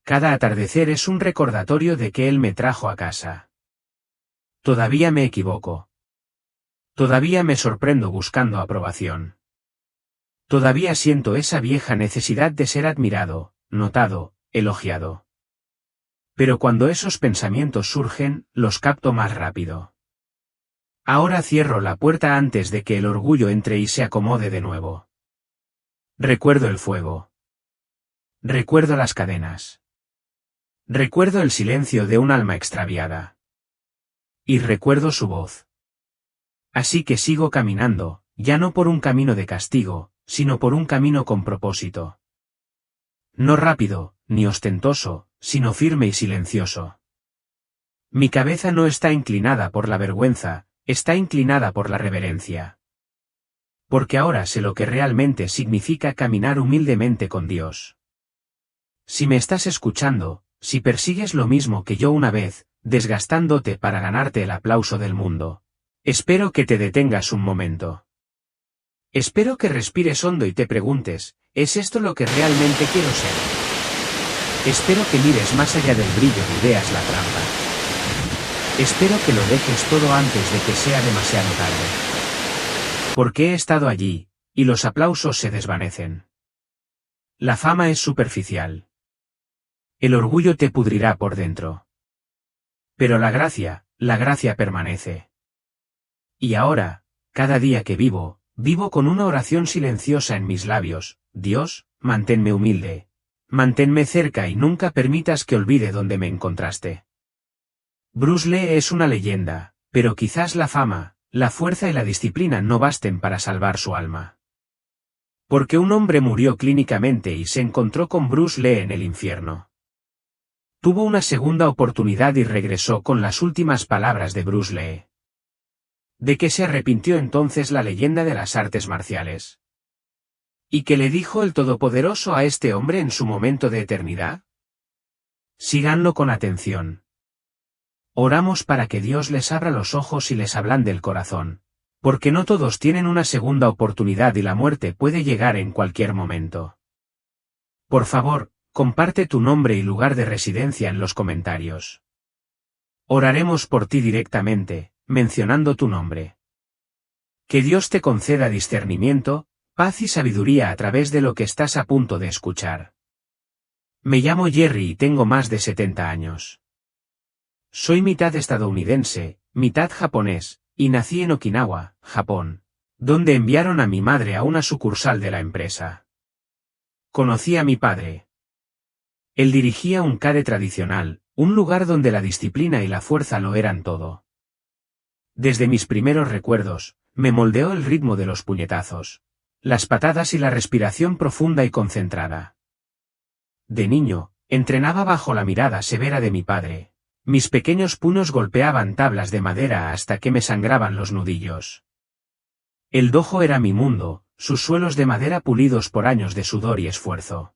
Cada atardecer es un recordatorio de que Él me trajo a casa. Todavía me equivoco. Todavía me sorprendo buscando aprobación. Todavía siento esa vieja necesidad de ser admirado, notado, elogiado. Pero cuando esos pensamientos surgen, los capto más rápido. Ahora cierro la puerta antes de que el orgullo entre y se acomode de nuevo. Recuerdo el fuego. Recuerdo las cadenas. Recuerdo el silencio de un alma extraviada. Y recuerdo su voz. Así que sigo caminando, ya no por un camino de castigo, sino por un camino con propósito. No rápido, ni ostentoso, sino firme y silencioso. Mi cabeza no está inclinada por la vergüenza, está inclinada por la reverencia. Porque ahora sé lo que realmente significa caminar humildemente con Dios. Si me estás escuchando, si persigues lo mismo que yo una vez, desgastándote para ganarte el aplauso del mundo, espero que te detengas un momento. Espero que respires hondo y te preguntes, ¿es esto lo que realmente quiero ser? Espero que mires más allá del brillo y veas la trampa. Espero que lo dejes todo antes de que sea demasiado tarde. Porque he estado allí, y los aplausos se desvanecen. La fama es superficial. El orgullo te pudrirá por dentro. Pero la gracia permanece. Y ahora, cada día que vivo con una oración silenciosa en mis labios: Dios, manténme humilde. Manténme cerca y nunca permitas que olvide dónde me encontraste. Bruce Lee es una leyenda, pero quizás la fama, la fuerza y la disciplina no basten para salvar su alma. Porque un hombre murió clínicamente y se encontró con Bruce Lee en el infierno. Tuvo una segunda oportunidad y regresó con las últimas palabras de Bruce Lee. ¿De qué se arrepintió entonces la leyenda de las artes marciales? ¿Y qué le dijo el Todopoderoso a este hombre en su momento de eternidad? Síganlo con atención. Oramos para que Dios les abra los ojos y les ablande el corazón, porque no todos tienen una segunda oportunidad y la muerte puede llegar en cualquier momento. Por favor, comparte tu nombre y lugar de residencia en los comentarios. Oraremos por ti directamente, mencionando tu nombre. Que Dios te conceda discernimiento, paz y sabiduría a través de lo que estás a punto de escuchar. Me llamo Jerry y tengo más de 70 años. Soy mitad estadounidense, mitad japonés, y nací en Okinawa, Japón, donde enviaron a mi madre a una sucursal de la empresa. Conocí a mi padre. Él dirigía un CADE tradicional, un lugar donde la disciplina y la fuerza lo eran todo. Desde mis primeros recuerdos, me moldeó el ritmo de los puñetazos, las patadas y la respiración profunda y concentrada. De niño, Entrenaba bajo la mirada severa de mi padre. Mis pequeños puños golpeaban tablas de madera hasta que me sangraban los nudillos. El dojo era mi mundo, sus suelos de madera pulidos por años de sudor y esfuerzo.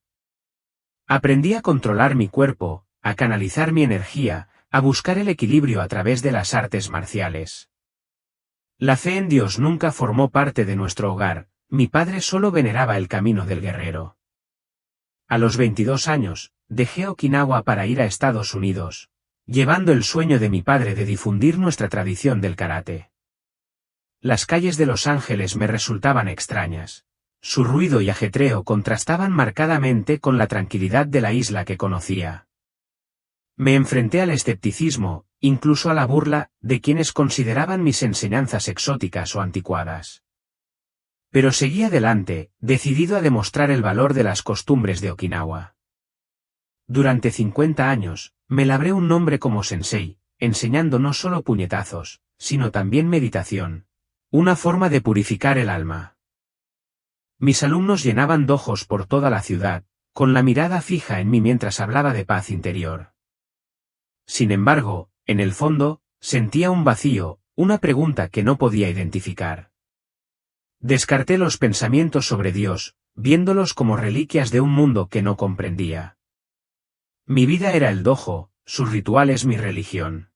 Aprendí a controlar mi cuerpo, a canalizar mi energía, a buscar el equilibrio a través de las artes marciales. La fe en Dios nunca formó parte de nuestro hogar, mi padre solo veneraba el camino del guerrero. A los 22 años, dejé Okinawa para ir a Estados Unidos, llevando el sueño de mi padre de difundir nuestra tradición del karate. Las calles de Los Ángeles me resultaban extrañas. Su ruido y ajetreo contrastaban marcadamente con la tranquilidad de la isla que conocía. Me enfrenté al escepticismo, incluso a la burla, de quienes consideraban mis enseñanzas exóticas o anticuadas. Pero seguí adelante, decidido a demostrar el valor de las costumbres de Okinawa. Durante 50 años, me labré un nombre como sensei, enseñando no solo puñetazos, sino también meditación. Una forma de purificar el alma. Mis alumnos llenaban dojos por toda la ciudad, con la mirada fija en mí mientras hablaba de paz interior. Sin embargo, en el fondo, sentía un vacío, una pregunta que no podía identificar. Descarté los pensamientos sobre Dios, viéndolos como reliquias de un mundo que no comprendía. Mi vida era el dojo, sus rituales mi religión.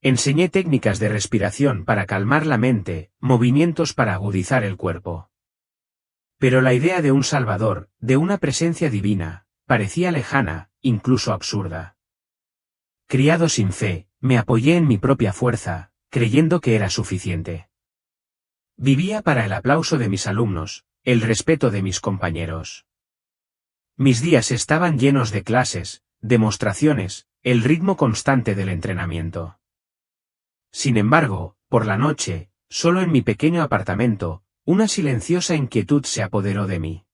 Enseñé técnicas de respiración para calmar la mente, movimientos para agudizar el cuerpo. Pero la idea de un Salvador, de una presencia divina, parecía lejana, incluso absurda. Criado sin fe, me apoyé en mi propia fuerza, creyendo que era suficiente. Vivía para el aplauso de mis alumnos, el respeto de mis compañeros. Mis días estaban llenos de clases, demostraciones, el ritmo constante del entrenamiento. Sin embargo, por la noche, solo en mi pequeño apartamento, una silenciosa inquietud se apoderó de mí.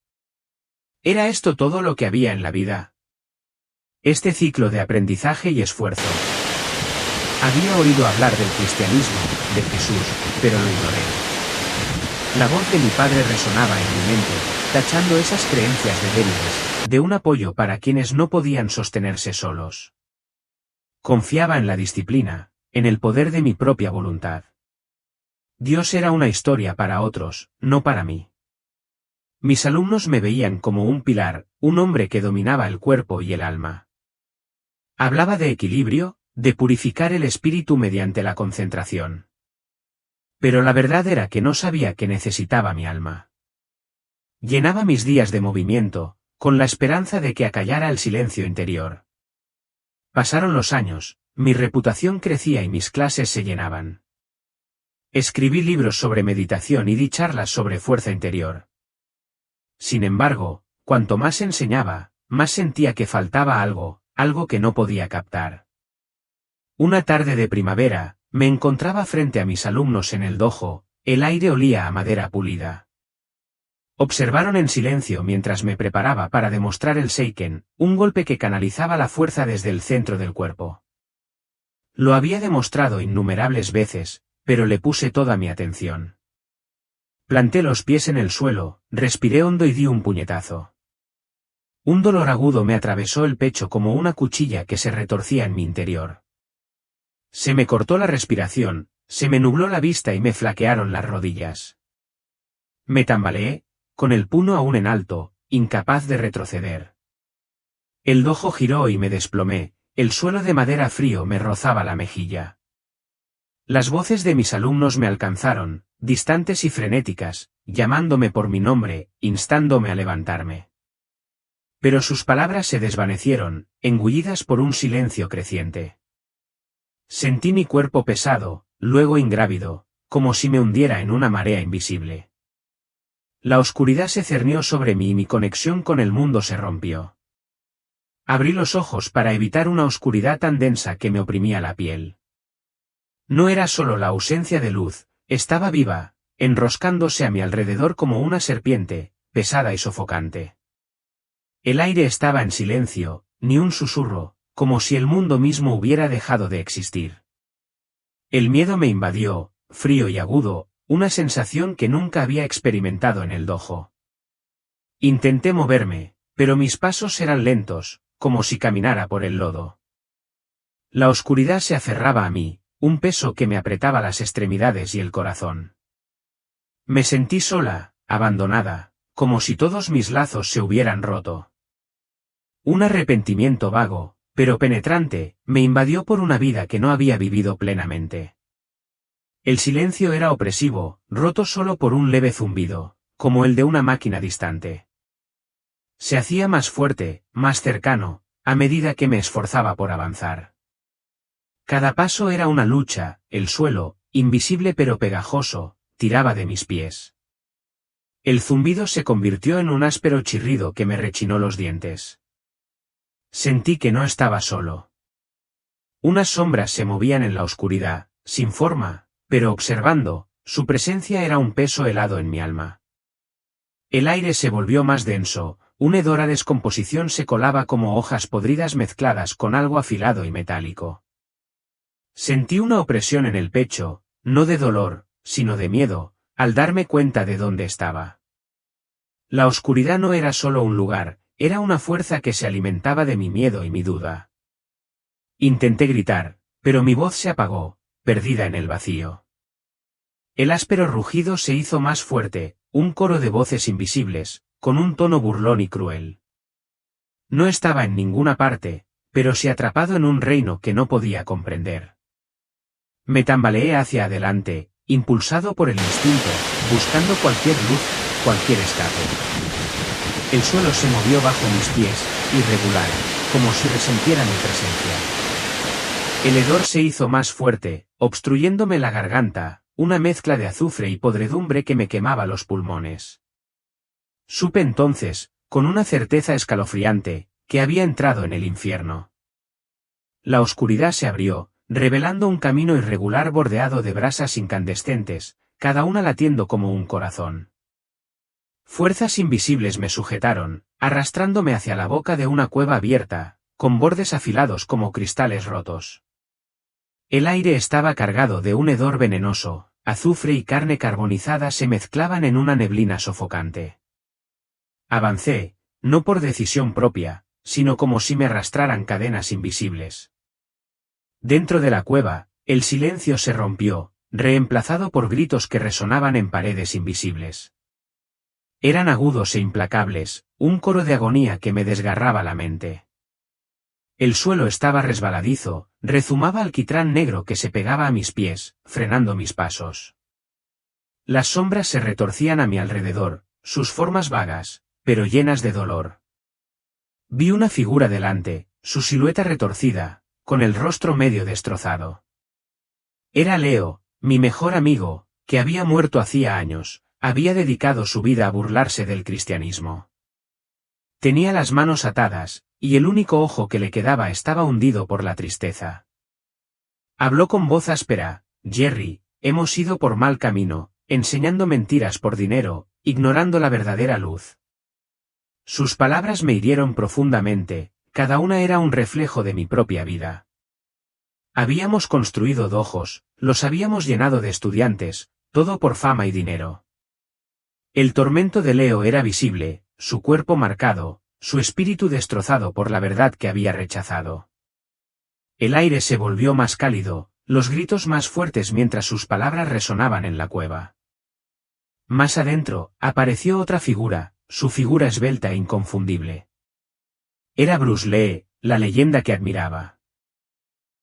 ¿Era esto todo lo que había en la vida? Este ciclo de aprendizaje y esfuerzo. Había oído hablar del cristianismo, de Jesús, pero lo ignoré. La voz de mi padre resonaba en mi mente, tachando esas creencias de débiles, de un apoyo para quienes no podían sostenerse solos. Confiaba en la disciplina, en el poder de mi propia voluntad. Dios era una historia para otros, no para mí. Mis alumnos me veían como un pilar, un hombre que dominaba el cuerpo y el alma. Hablaba de equilibrio, de purificar el espíritu mediante la concentración. Pero la verdad era que no sabía que necesitaba mi alma. Llenaba mis días de movimiento, con la esperanza de que acallara el silencio interior. Pasaron los años, mi reputación crecía y mis clases se llenaban. Escribí libros sobre meditación y di charlas sobre fuerza interior. Sin embargo, cuanto más enseñaba, más sentía que faltaba algo, algo que no podía captar. Una tarde de primavera, me encontraba frente a mis alumnos en el dojo, el aire olía a madera pulida. Observaron en silencio mientras me preparaba para demostrar el seiken, un golpe que canalizaba la fuerza desde el centro del cuerpo. Lo había demostrado innumerables veces, pero le puse toda mi atención. Planté los pies en el suelo, respiré hondo y di un puñetazo. Un dolor agudo me atravesó el pecho como una cuchilla que se retorcía en mi interior. Se me cortó la respiración, se me nubló la vista y me flaquearon las rodillas. Me tambaleé, con el puño aún en alto, incapaz de retroceder. El dojo giró y me desplomé, el suelo de madera frío me rozaba la mejilla. Las voces de mis alumnos me alcanzaron, distantes y frenéticas, llamándome por mi nombre, instándome a levantarme. Pero sus palabras se desvanecieron, engullidas por un silencio creciente. Sentí mi cuerpo pesado, luego ingrávido, como si me hundiera en una marea invisible. La oscuridad se cernió sobre mí y mi conexión con el mundo se rompió. Abrí los ojos para evitar una oscuridad tan densa que me oprimía la piel. No era solo la ausencia de luz, estaba viva, enroscándose a mi alrededor como una serpiente, pesada y sofocante. El aire estaba en silencio, ni un susurro, como si el mundo mismo hubiera dejado de existir. El miedo me invadió, frío y agudo, una sensación que nunca había experimentado en el dojo. Intenté moverme, pero mis pasos eran lentos, como si caminara por el lodo. La oscuridad se aferraba a mí, un peso que me apretaba las extremidades y el corazón. Me sentí sola, abandonada, como si todos mis lazos se hubieran roto. Un arrepentimiento vago, pero penetrante, me invadió por una vida que no había vivido plenamente. El silencio era opresivo, roto solo por un leve zumbido, como el de una máquina distante. Se hacía más fuerte, más cercano, a medida que me esforzaba por avanzar. Cada paso era una lucha, el suelo, invisible pero pegajoso, tiraba de mis pies. El zumbido se convirtió en un áspero chirrido que me rechinó los dientes. Sentí que no estaba solo. Unas sombras se movían en la oscuridad, sin forma, pero observando, su presencia era un peso helado en mi alma. El aire se volvió más denso, una hedora descomposición se colaba como hojas podridas mezcladas con algo afilado y metálico. Sentí una opresión en el pecho, no de dolor, sino de miedo, al darme cuenta de dónde estaba. La oscuridad no era solo un lugar, era una fuerza que se alimentaba de mi miedo y mi duda. Intenté gritar, pero mi voz se apagó, perdida en el vacío. El áspero rugido se hizo más fuerte, un coro de voces invisibles, con un tono burlón y cruel. No estaba en ninguna parte, pero sí atrapado en un reino que no podía comprender. Me tambaleé hacia adelante, impulsado por el instinto, buscando cualquier luz, cualquier escape. El suelo se movió bajo mis pies, irregular, como si resintiera mi presencia. El hedor se hizo más fuerte, obstruyéndome la garganta, una mezcla de azufre y podredumbre que me quemaba los pulmones. Supe entonces, con una certeza escalofriante, que había entrado en el infierno. La oscuridad se abrió, revelando un camino irregular bordeado de brasas incandescentes, cada una latiendo como un corazón. Fuerzas invisibles me sujetaron, arrastrándome hacia la boca de una cueva abierta, con bordes afilados como cristales rotos. El aire estaba cargado de un hedor venenoso, azufre y carne carbonizada se mezclaban en una neblina sofocante. Avancé, no por decisión propia, sino como si me arrastraran cadenas invisibles. Dentro de la cueva, el silencio se rompió, reemplazado por gritos que resonaban en paredes invisibles. Eran agudos e implacables, un coro de agonía que me desgarraba la mente. El suelo estaba resbaladizo, rezumaba alquitrán negro que se pegaba a mis pies, frenando mis pasos. Las sombras se retorcían a mi alrededor, sus formas vagas, pero llenas de dolor. Vi una figura delante, su silueta retorcida, con el rostro medio destrozado. Era Leo, mi mejor amigo, que había muerto hacía años. Había dedicado su vida a burlarse del cristianismo. Tenía las manos atadas, y el único ojo que le quedaba estaba hundido por la tristeza. Habló con voz áspera: Jerry, hemos ido por mal camino, enseñando mentiras por dinero, ignorando la verdadera luz. Sus palabras me hirieron profundamente, cada una era un reflejo de mi propia vida. Habíamos construido dojos, los habíamos llenado de estudiantes, todo por fama y dinero. El tormento de Leo era visible, su cuerpo marcado, su espíritu destrozado por la verdad que había rechazado. El aire se volvió más cálido, los gritos más fuertes mientras sus palabras resonaban en la cueva. Más adentro, apareció otra figura, su figura esbelta e inconfundible. Era Bruce Lee, la leyenda que admiraba.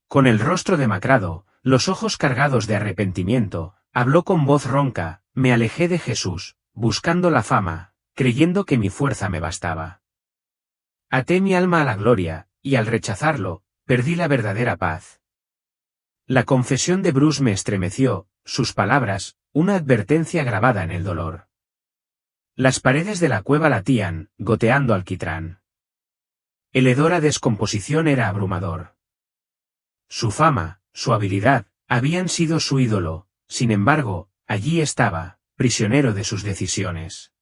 Con el rostro demacrado, los ojos cargados de arrepentimiento, habló con voz ronca: me alejé de Jesús, buscando la fama, creyendo que mi fuerza me bastaba. Até mi alma a la gloria, y al rechazarlo, perdí la verdadera paz. La confesión de Bruce me estremeció, sus palabras, una advertencia grabada en el dolor. Las paredes de la cueva latían, goteando alquitrán. El hedor a descomposición era abrumador. Su fama, su habilidad, habían sido su ídolo, sin embargo, allí estaba, prisionero de sus decisiones.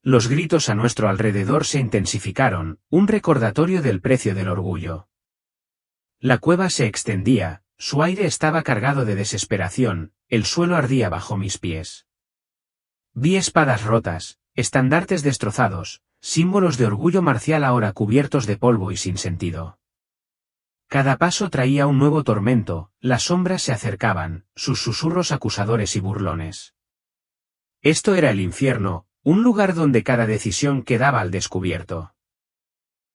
Los gritos a nuestro alrededor se intensificaron, un recordatorio del precio del orgullo. La cueva se extendía, su aire estaba cargado de desesperación, el suelo ardía bajo mis pies. Vi espadas rotas, estandartes destrozados, símbolos de orgullo marcial ahora cubiertos de polvo y sin sentido. Cada paso traía un nuevo tormento, las sombras se acercaban, sus susurros acusadores y burlones. Esto era el infierno, un lugar donde cada decisión quedaba al descubierto.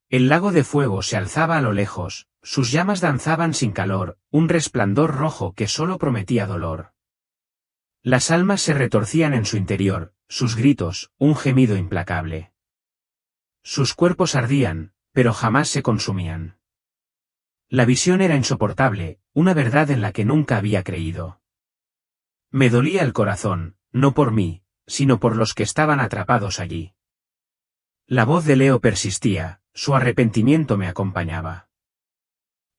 El lago de fuego se alzaba a lo lejos, sus llamas danzaban sin calor, un resplandor rojo que solo prometía dolor. Las almas se retorcían en su interior, sus gritos, un gemido implacable. Sus cuerpos ardían, pero jamás se consumían. La visión era insoportable, una verdad en la que nunca había creído. Me dolía el corazón, no por mí, sino por los que estaban atrapados allí. La voz de Leo persistía, su arrepentimiento me acompañaba.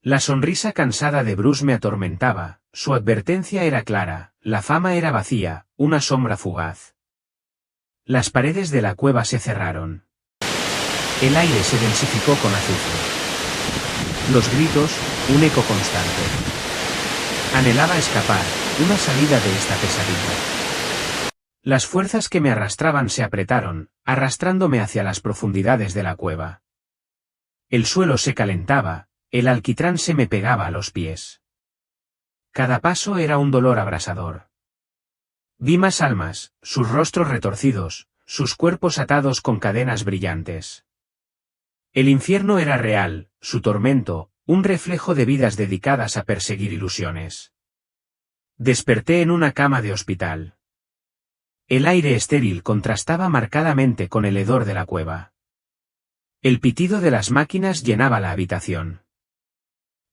La sonrisa cansada de Bruce me atormentaba, su advertencia era clara, la fama era vacía, una sombra fugaz. Las paredes de la cueva se cerraron. El aire se densificó con azufre. Los gritos, un eco constante. Anhelaba escapar, una salida de esta pesadilla. Las fuerzas que me arrastraban se apretaron, arrastrándome hacia las profundidades de la cueva. El suelo se calentaba, el alquitrán se me pegaba a los pies. Cada paso era un dolor abrasador. Vi más almas, sus rostros retorcidos, sus cuerpos atados con cadenas brillantes. El infierno era real, su tormento, un reflejo de vidas dedicadas a perseguir ilusiones. Desperté en una cama de hospital. El aire estéril contrastaba marcadamente con el hedor de la cueva. El pitido de las máquinas llenaba la habitación.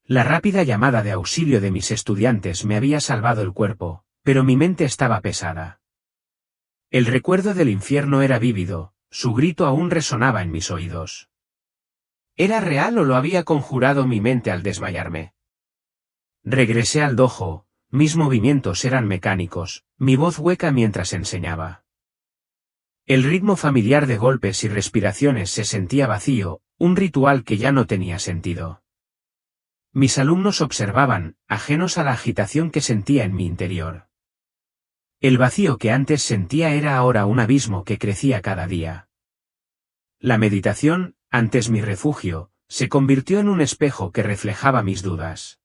La rápida llamada de auxilio de mis estudiantes me había salvado el cuerpo, pero mi mente estaba pesada. El recuerdo del infierno era vívido, su grito aún resonaba en mis oídos. ¿Era real o lo había conjurado mi mente al desmayarme? Regresé al dojo, mis movimientos eran mecánicos, mi voz hueca mientras enseñaba. El ritmo familiar de golpes y respiraciones se sentía vacío, un ritual que ya no tenía sentido. Mis alumnos observaban, ajenos a la agitación que sentía en mi interior. El vacío que antes sentía era ahora un abismo que crecía cada día. La meditación, antes mi refugio, se convirtió en un espejo que reflejaba mis dudas.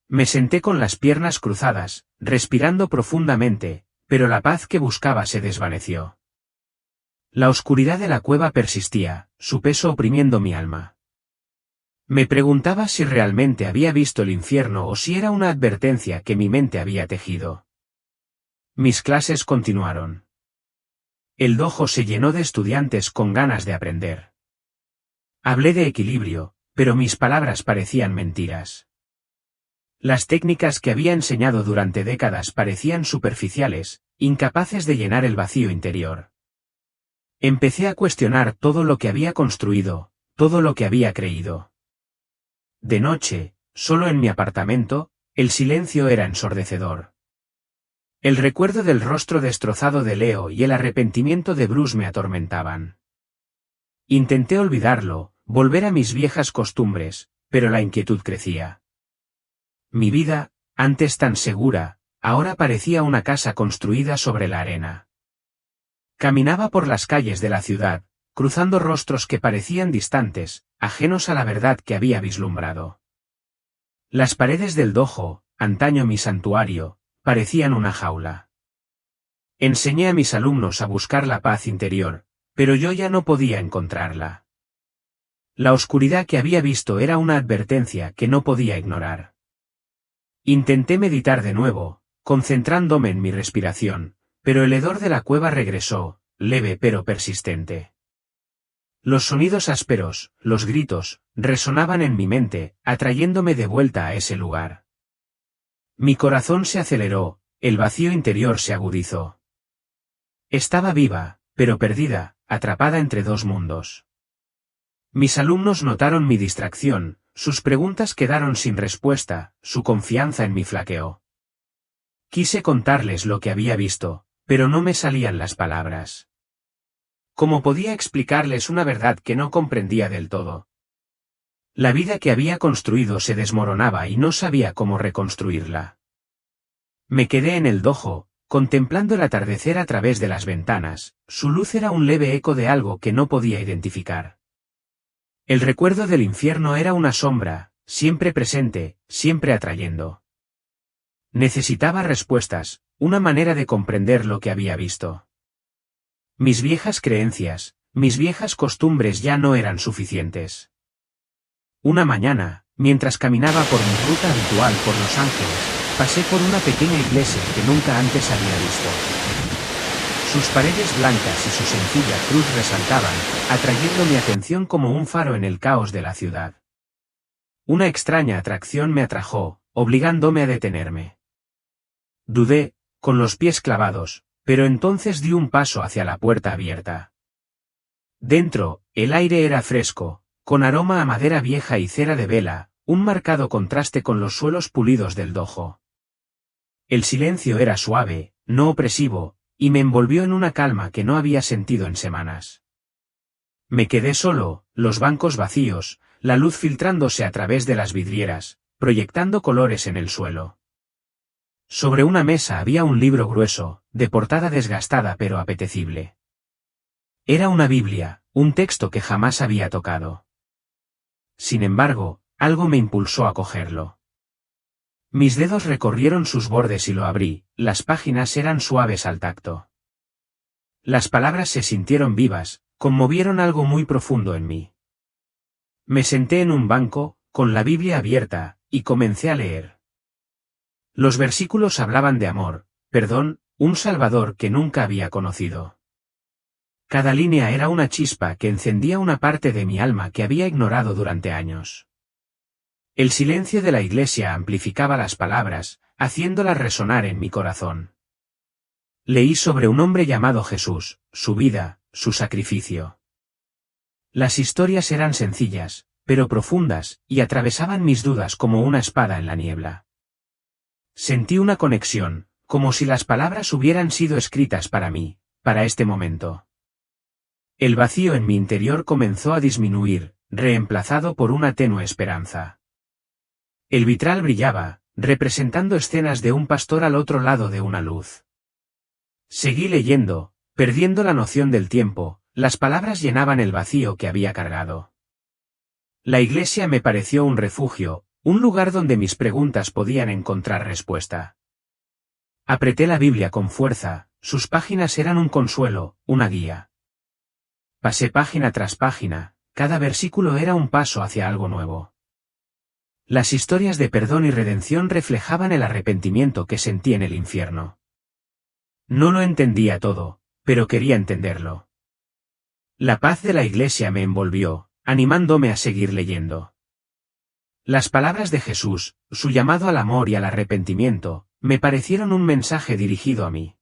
Me senté con las piernas cruzadas, respirando profundamente, pero la paz que buscaba se desvaneció. La oscuridad de la cueva persistía, su peso oprimiendo mi alma. Me preguntaba si realmente había visto el infierno o si era una advertencia que mi mente había tejido. Mis clases continuaron. El dojo se llenó de estudiantes con ganas de aprender. Hablé de equilibrio, pero mis palabras parecían mentiras. Las técnicas que había enseñado durante décadas parecían superficiales, incapaces de llenar el vacío interior. Empecé a cuestionar todo lo que había construido, todo lo que había creído. De noche, solo en mi apartamento, el silencio era ensordecedor. El recuerdo del rostro destrozado de Leo y el arrepentimiento de Bruce me atormentaban. Intenté olvidarlo, volver a mis viejas costumbres, pero la inquietud crecía. Mi vida, antes tan segura, ahora parecía una casa construida sobre la arena. Caminaba por las calles de la ciudad, cruzando rostros que parecían distantes, ajenos a la verdad que había vislumbrado. Las paredes del dojo, antaño mi santuario, parecían una jaula. Enseñé a mis alumnos a buscar la paz interior, pero yo ya no podía encontrarla. La oscuridad que había visto era una advertencia que no podía ignorar. Intenté meditar de nuevo, concentrándome en mi respiración, pero el hedor de la cueva regresó, leve pero persistente. Los sonidos ásperos, los gritos, resonaban en mi mente, atrayéndome de vuelta a ese lugar. Mi corazón se aceleró, el vacío interior se agudizó. Estaba viva, pero perdida, atrapada entre dos mundos. Mis alumnos notaron mi distracción, sus preguntas quedaron sin respuesta, su confianza en mí flaqueó. Quise contarles lo que había visto, pero no me salían las palabras. ¿Cómo podía explicarles una verdad que no comprendía del todo? La vida que había construido se desmoronaba y no sabía cómo reconstruirla. Me quedé en el dojo, contemplando el atardecer a través de las ventanas. Su luz era un leve eco de algo que no podía identificar. El recuerdo del infierno era una sombra, siempre presente, siempre atrayendo. Necesitaba respuestas, una manera de comprender lo que había visto. Mis viejas creencias, mis viejas costumbres ya no eran suficientes. Una mañana, mientras caminaba por mi ruta habitual por Los Ángeles, pasé por una pequeña iglesia que nunca antes había visto. Sus paredes blancas y su sencilla cruz resaltaban, atrayendo mi atención como un faro en el caos de la ciudad. Una extraña atracción me atrajo, obligándome a detenerme. Dudé, con los pies clavados, pero entonces di un paso hacia la puerta abierta. Dentro, el aire era fresco, con aroma a madera vieja y cera de vela, un marcado contraste con los suelos pulidos del dojo. El silencio era suave, no opresivo, y me envolvió en una calma que no había sentido en semanas. Me quedé solo, los bancos vacíos, la luz filtrándose a través de las vidrieras, proyectando colores en el suelo. Sobre una mesa había un libro grueso, de portada desgastada pero apetecible. Era una Biblia, un texto que jamás había tocado. Sin embargo, algo me impulsó a cogerlo. Mis dedos recorrieron sus bordes y lo abrí, las páginas eran suaves al tacto. Las palabras se sintieron vivas, conmovieron algo muy profundo en mí. Me senté en un banco, con la Biblia abierta, y comencé a leer. Los versículos hablaban de amor, perdón, un Salvador que nunca había conocido. Cada línea era una chispa que encendía una parte de mi alma que había ignorado durante años. El silencio de la iglesia amplificaba las palabras, haciéndolas resonar en mi corazón. Leí sobre un hombre llamado Jesús, su vida, su sacrificio. Las historias eran sencillas, pero profundas, y atravesaban mis dudas como una espada en la niebla. Sentí una conexión, como si las palabras hubieran sido escritas para mí, para este momento. El vacío en mi interior comenzó a disminuir, reemplazado por una tenue esperanza. El vitral brillaba, representando escenas de un pastor al otro lado de una luz. Seguí leyendo, perdiendo la noción del tiempo, las palabras llenaban el vacío que había cargado. La iglesia me pareció un refugio, un lugar donde mis preguntas podían encontrar respuesta. Apreté la Biblia con fuerza, sus páginas eran un consuelo, una guía. Pasé página tras página, cada versículo era un paso hacia algo nuevo. Las historias de perdón y redención reflejaban el arrepentimiento que sentí en el infierno. No lo entendía todo, pero quería entenderlo. La paz de la iglesia me envolvió, animándome a seguir leyendo. Las palabras de Jesús, su llamado al amor y al arrepentimiento, me parecieron un mensaje dirigido a mí.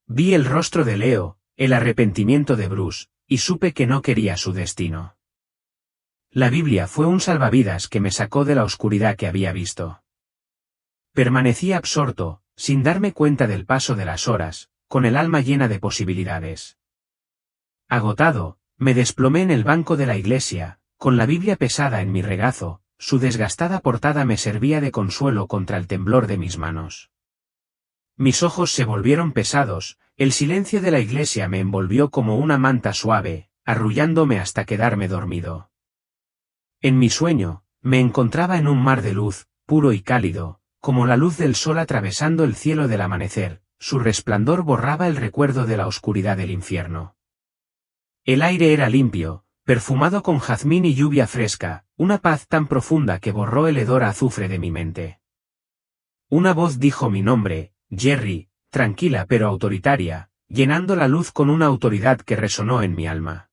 Vi el rostro de Leo, el arrepentimiento de Bruce, y supe que no quería su destino. La Biblia fue un salvavidas que me sacó de la oscuridad que había visto. Permanecí absorto, sin darme cuenta del paso de las horas, con el alma llena de posibilidades. Agotado, me desplomé en el banco de la iglesia, con la Biblia pesada en mi regazo, su desgastada portada me servía de consuelo contra el temblor de mis manos. Mis ojos se volvieron pesados, el silencio de la iglesia me envolvió como una manta suave, arrullándome hasta quedarme dormido. En mi sueño, me encontraba en un mar de luz, puro y cálido, como la luz del sol atravesando el cielo del amanecer, su resplandor borraba el recuerdo de la oscuridad del infierno. El aire era limpio, perfumado con jazmín y lluvia fresca, una paz tan profunda que borró el hedor a azufre de mi mente. Una voz dijo mi nombre, Jerry, tranquila pero autoritaria, llenando la luz con una autoridad que resonó en mi alma.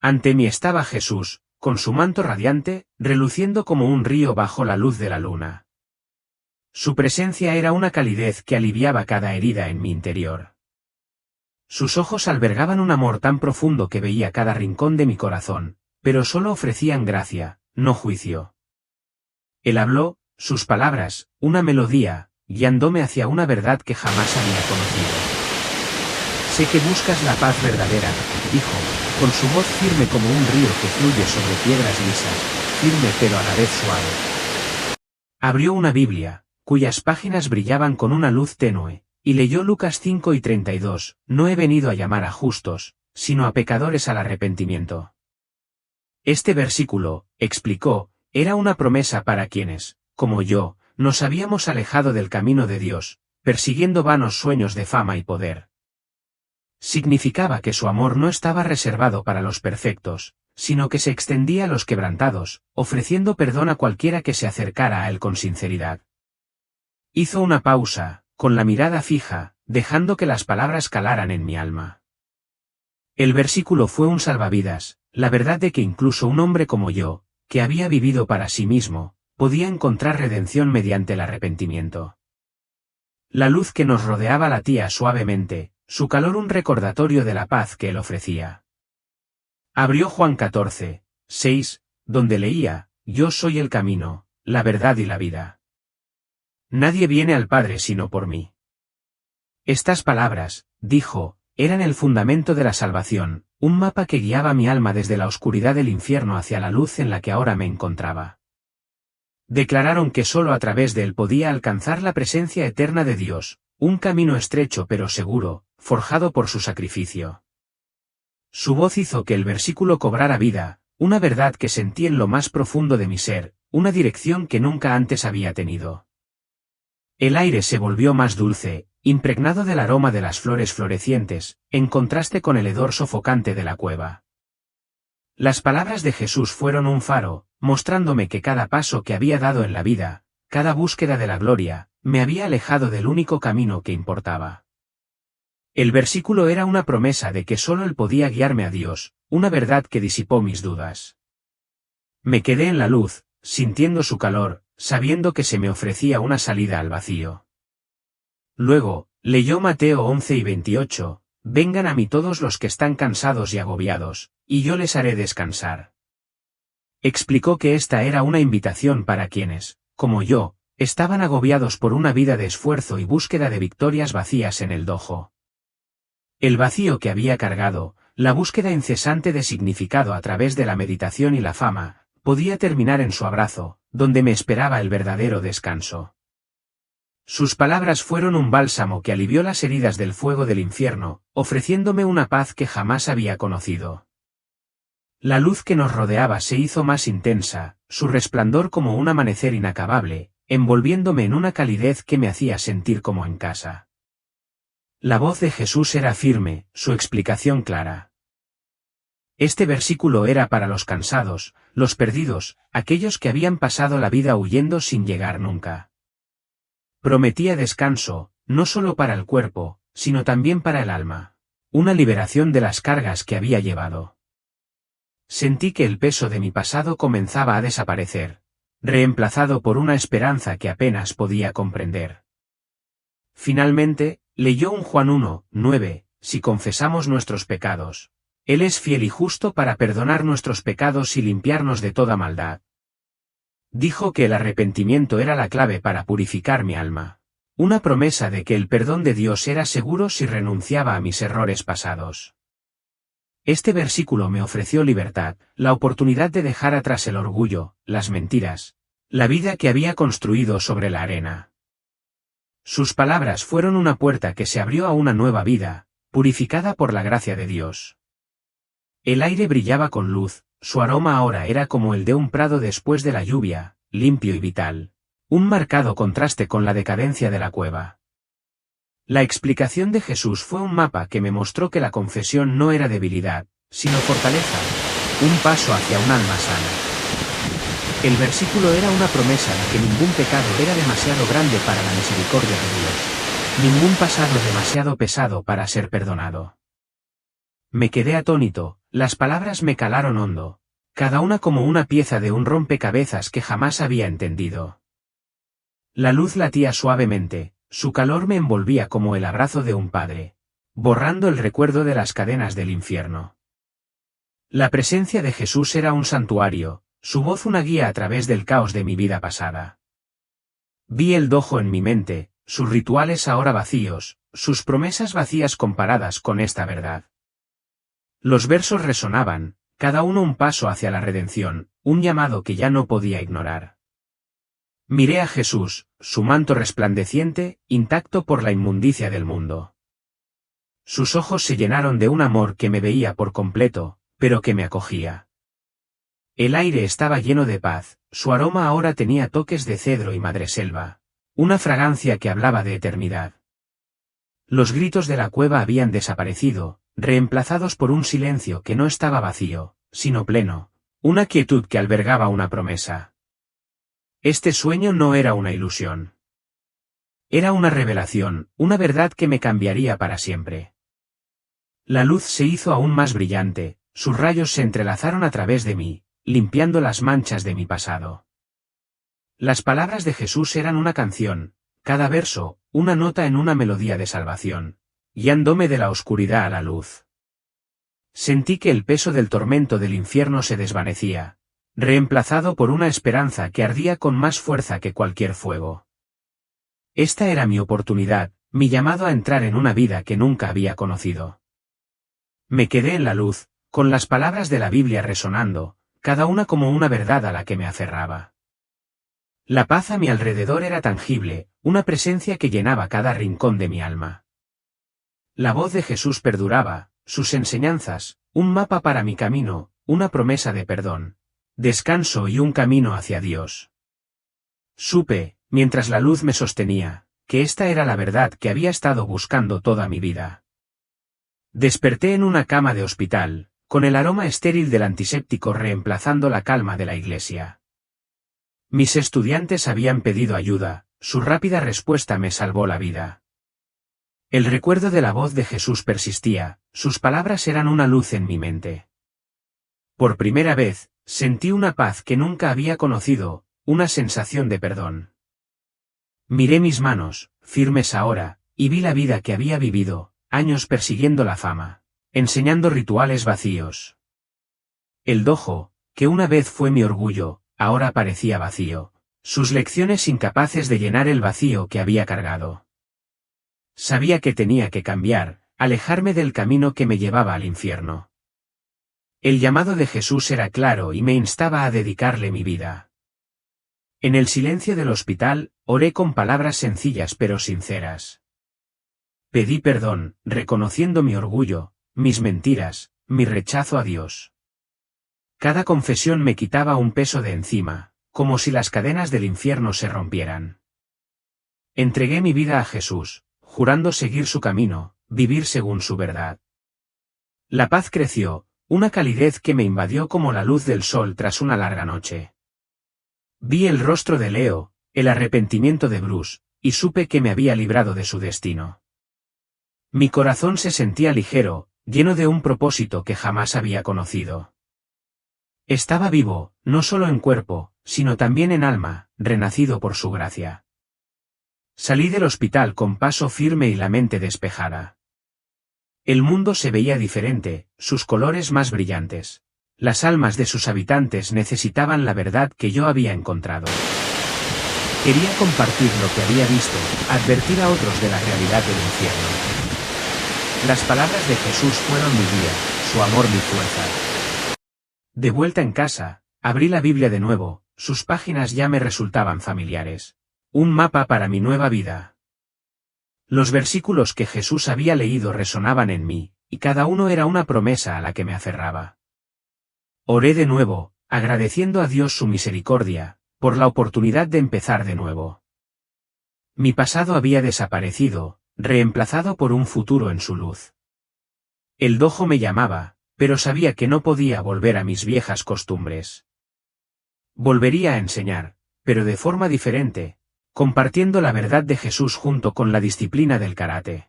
Ante mí estaba Jesús, con su manto radiante, reluciendo como un río bajo la luz de la luna. Su presencia era una calidez que aliviaba cada herida en mi interior. Sus ojos albergaban un amor tan profundo que veía cada rincón de mi corazón, pero solo ofrecían gracia, no juicio. Él habló, sus palabras, una melodía, guiándome hacia una verdad que jamás había conocido. Sé que buscas la paz verdadera, dijo, con su voz firme como un río que fluye sobre piedras lisas, firme pero a la vez suave. Abrió una Biblia, cuyas páginas brillaban con una luz tenue, Y leyó Lucas 5:32, no he venido a llamar a justos, sino a pecadores al arrepentimiento. Este versículo, explicó, era una promesa para quienes, como yo, nos habíamos alejado del camino de Dios, persiguiendo vanos sueños de fama y poder. Significaba que su amor no estaba reservado para los perfectos, sino que se extendía a los quebrantados, ofreciendo perdón a cualquiera que se acercara a él con sinceridad. Hizo una pausa, con la mirada fija, dejando que las palabras calaran en mi alma. El versículo fue un salvavidas, la verdad de que incluso un hombre como yo, que había vivido para sí mismo, podía encontrar redención mediante el arrepentimiento. La luz que nos rodeaba latía suavemente, su calor un recordatorio de la paz que él ofrecía. Abrió Juan 14:6, donde leía, yo soy el camino, la verdad y la vida. Nadie viene al Padre sino por mí. Estas palabras, dijo, eran el fundamento de la salvación, un mapa que guiaba mi alma desde la oscuridad del infierno hacia la luz en la que ahora me encontraba. Declararon que sólo a través de él podía alcanzar la presencia eterna de Dios, un camino estrecho pero seguro, forjado por su sacrificio. Su voz hizo que el versículo cobrara vida, una verdad que sentí en lo más profundo de mi ser, una dirección que nunca antes había tenido. El aire se volvió más dulce, impregnado del aroma de las flores florecientes, en contraste con el hedor sofocante de la cueva. Las palabras de Jesús fueron un faro, mostrándome que cada paso que había dado en la vida, cada búsqueda de la gloria, me había alejado del único camino que importaba. El versículo era una promesa de que solo él podía guiarme a Dios, una verdad que disipó mis dudas. Me quedé en la luz, sintiendo su calor, sabiendo que se me ofrecía una salida al vacío. Luego, leyó Mateo 11:28, vengan a mí todos los que están cansados y agobiados, y yo les haré descansar. Explicó que esta era una invitación para quienes, como yo, estaban agobiados por una vida de esfuerzo y búsqueda de victorias vacías en el dojo. El vacío que había cargado, la búsqueda incesante de significado a través de la meditación y la fama, podía terminar en su abrazo, donde me esperaba el verdadero descanso. Sus palabras fueron un bálsamo que alivió las heridas del fuego del infierno, ofreciéndome una paz que jamás había conocido. La luz que nos rodeaba se hizo más intensa, su resplandor como un amanecer inacabable, envolviéndome en una calidez que me hacía sentir como en casa. La voz de Jesús era firme, su explicación clara. Este versículo era para los cansados, los perdidos, aquellos que habían pasado la vida huyendo sin llegar nunca. Prometía descanso, no solo para el cuerpo, sino también para el alma, una liberación de las cargas que había llevado. Sentí que el peso de mi pasado comenzaba a desaparecer, reemplazado por una esperanza que apenas podía comprender. Finalmente, leyó un Juan 1:9, si confesamos nuestros pecados, Él es fiel y justo para perdonar nuestros pecados y limpiarnos de toda maldad. Dijo que el arrepentimiento era la clave para purificar mi alma, una promesa de que el perdón de Dios era seguro si renunciaba a mis errores pasados. Este versículo me ofreció libertad, la oportunidad de dejar atrás el orgullo, las mentiras, la vida que había construido sobre la arena. Sus palabras fueron una puerta que se abrió a una nueva vida, purificada por la gracia de Dios. El aire brillaba con luz, su aroma ahora era como el de un prado después de la lluvia, limpio y vital, un marcado contraste con la decadencia de la cueva. La explicación de Jesús fue un mapa que me mostró que la confesión no era debilidad, sino fortaleza, un paso hacia un alma sana. El versículo era una promesa de que ningún pecado era demasiado grande para la misericordia de Dios, ningún pasado demasiado pesado para ser perdonado. Me quedé atónito, las palabras me calaron hondo, cada una como una pieza de un rompecabezas que jamás había entendido. La luz latía suavemente, su calor me envolvía como el abrazo de un padre, borrando el recuerdo de las cadenas del infierno. La presencia de Jesús era un santuario, su voz una guía a través del caos de mi vida pasada. Vi el dojo en mi mente, sus rituales ahora vacíos, sus promesas vacías comparadas con esta verdad. Los versos resonaban, cada uno un paso hacia la redención, un llamado que ya no podía ignorar. Miré a Jesús, su manto resplandeciente, intacto por la inmundicia del mundo. Sus ojos se llenaron de un amor que me veía por completo, pero que me acogía. El aire estaba lleno de paz, su aroma ahora tenía toques de cedro y madreselva, una fragancia que hablaba de eternidad. Los gritos de la cueva habían desaparecido, reemplazados por un silencio que no estaba vacío, sino pleno, una quietud que albergaba una promesa. Este sueño no era una ilusión. Era una revelación, una verdad que me cambiaría para siempre. La luz se hizo aún más brillante, sus rayos se entrelazaron a través de mí, limpiando las manchas de mi pasado. Las palabras de Jesús eran una canción, cada verso, una nota en una melodía de salvación, guiándome de la oscuridad a la luz. Sentí que el peso del tormento del infierno se desvanecía, reemplazado por una esperanza que ardía con más fuerza que cualquier fuego. Esta era mi oportunidad, mi llamado a entrar en una vida que nunca había conocido. Me quedé en la luz, con las palabras de la Biblia resonando, cada una como una verdad a la que me aferraba. La paz a mi alrededor era tangible, una presencia que llenaba cada rincón de mi alma. La voz de Jesús perduraba, sus enseñanzas, un mapa para mi camino, una promesa de perdón, descanso y un camino hacia Dios. Supe, mientras la luz me sostenía, que esta era la verdad que había estado buscando toda mi vida. Desperté en una cama de hospital, con el aroma estéril del antiséptico reemplazando la calma de la iglesia. Mis estudiantes habían pedido ayuda, su rápida respuesta me salvó la vida. El recuerdo de la voz de Jesús persistía, sus palabras eran una luz en mi mente. Por primera vez, sentí una paz que nunca había conocido, una sensación de perdón. Miré mis manos, firmes ahora, y vi la vida que había vivido, años persiguiendo la fama, enseñando rituales vacíos. El dojo, que una vez fue mi orgullo, ahora parecía vacío, sus lecciones incapaces de llenar el vacío que había cargado. Sabía que tenía que cambiar, alejarme del camino que me llevaba al infierno. El llamado de Jesús era claro y me instaba a dedicarle mi vida. En el silencio del hospital, oré con palabras sencillas pero sinceras. Pedí perdón, reconociendo mi orgullo, mis mentiras, mi rechazo a Dios. Cada confesión me quitaba un peso de encima, como si las cadenas del infierno se rompieran. Entregué mi vida a Jesús, jurando seguir su camino, vivir según su verdad. La paz creció, una calidez que me invadió como la luz del sol tras una larga noche. Vi el rostro de Leo, el arrepentimiento de Bruce, y supe que me había librado de su destino. Mi corazón se sentía ligero, lleno de un propósito que jamás había conocido. Estaba vivo, no solo en cuerpo, sino también en alma, renacido por su gracia. Salí del hospital con paso firme y la mente despejada. El mundo se veía diferente, sus colores más brillantes. Las almas de sus habitantes necesitaban la verdad que yo había encontrado. Quería compartir lo que había visto, advertir a otros de la realidad del infierno. Las palabras de Jesús fueron mi guía, su amor mi fuerza. De vuelta en casa, abrí la Biblia de nuevo, sus páginas ya me resultaban familiares. Un mapa para mi nueva vida. Los versículos que Jesús había leído resonaban en mí, y cada uno era una promesa a la que me aferraba. Oré de nuevo, agradeciendo a Dios su misericordia, por la oportunidad de empezar de nuevo. Mi pasado había desaparecido, reemplazado por un futuro en su luz. El dojo me llamaba, pero sabía que no podía volver a mis viejas costumbres. Volvería a enseñar, pero de forma diferente, compartiendo la verdad de Jesús junto con la disciplina del karate.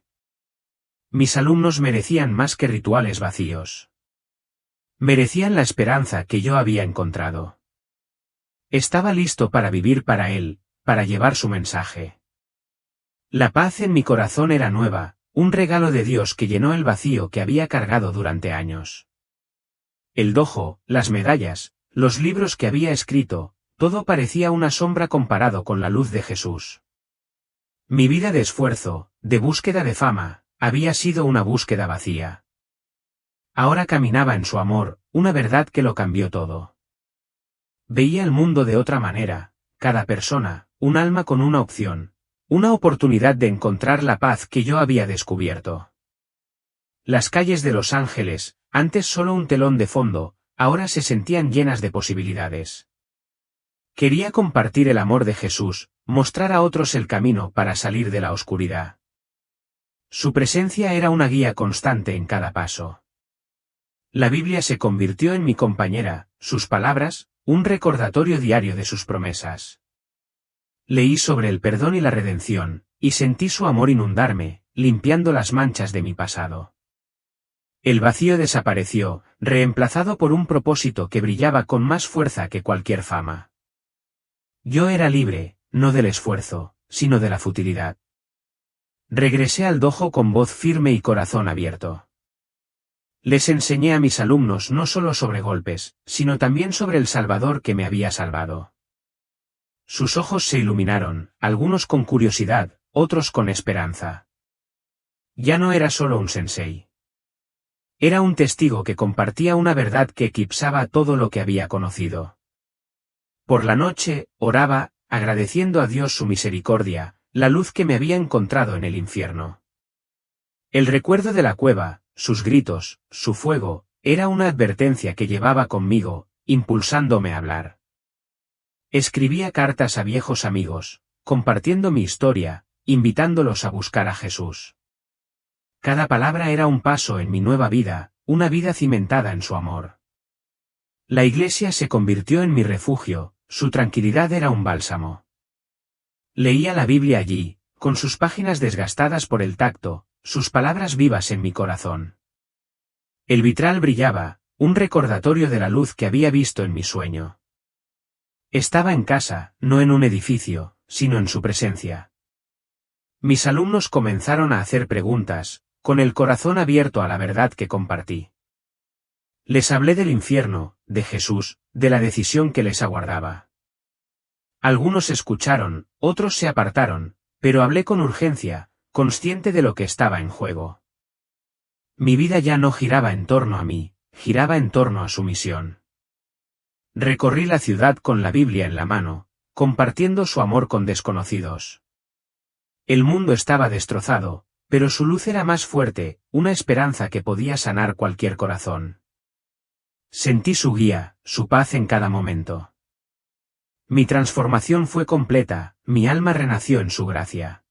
Mis alumnos merecían más que rituales vacíos. Merecían la esperanza que yo había encontrado. Estaba listo para vivir para Él, para llevar su mensaje. La paz en mi corazón era nueva, un regalo de Dios que llenó el vacío que había cargado durante años. El dojo, las medallas, los libros que había escrito, todo parecía una sombra comparado con la luz de Jesús. Mi vida de esfuerzo, de búsqueda de fama, había sido una búsqueda vacía. Ahora caminaba en su amor, una verdad que lo cambió todo. Veía el mundo de otra manera, cada persona, un alma con una opción, una oportunidad de encontrar la paz que yo había descubierto. Las calles de Los Ángeles, antes solo un telón de fondo, ahora se sentían llenas de posibilidades. Quería compartir el amor de Jesús, mostrar a otros el camino para salir de la oscuridad. Su presencia era una guía constante en cada paso. La Biblia se convirtió en mi compañera, sus palabras, un recordatorio diario de sus promesas. Leí sobre el perdón y la redención, y sentí su amor inundarme, limpiando las manchas de mi pasado. El vacío desapareció, reemplazado por un propósito que brillaba con más fuerza que cualquier fama. Yo era libre, no del esfuerzo, sino de la futilidad. Regresé al dojo con voz firme y corazón abierto. Les enseñé a mis alumnos no solo sobre golpes, sino también sobre el Salvador que me había salvado. Sus ojos se iluminaron, algunos con curiosidad, otros con esperanza. Ya no era solo un sensei. Era un testigo que compartía una verdad que eclipsaba todo lo que había conocido. Por la noche, oraba, agradeciendo a Dios su misericordia, la luz que me había encontrado en el infierno. El recuerdo de la cueva, sus gritos, su fuego, era una advertencia que llevaba conmigo, impulsándome a hablar. Escribía cartas a viejos amigos, compartiendo mi historia, invitándolos a buscar a Jesús. Cada palabra era un paso en mi nueva vida, una vida cimentada en su amor. La iglesia se convirtió en mi refugio, su tranquilidad era un bálsamo. Leía la Biblia allí, con sus páginas desgastadas por el tacto, sus palabras vivas en mi corazón. El vitral brillaba, un recordatorio de la luz que había visto en mi sueño. Estaba en casa, no en un edificio, sino en su presencia. Mis alumnos comenzaron a hacer preguntas, con el corazón abierto a la verdad que compartí. Les hablé del infierno, de Jesús, de la decisión que les aguardaba. Algunos escucharon, otros se apartaron, pero hablé con urgencia, consciente de lo que estaba en juego. Mi vida ya no giraba en torno a mí, giraba en torno a su misión. Recorrí la ciudad con la Biblia en la mano, compartiendo su amor con desconocidos. El mundo estaba destrozado, pero su luz era más fuerte, una esperanza que podía sanar cualquier corazón. Sentí su guía, su paz en cada momento. Mi transformación fue completa, mi alma renació en su gracia.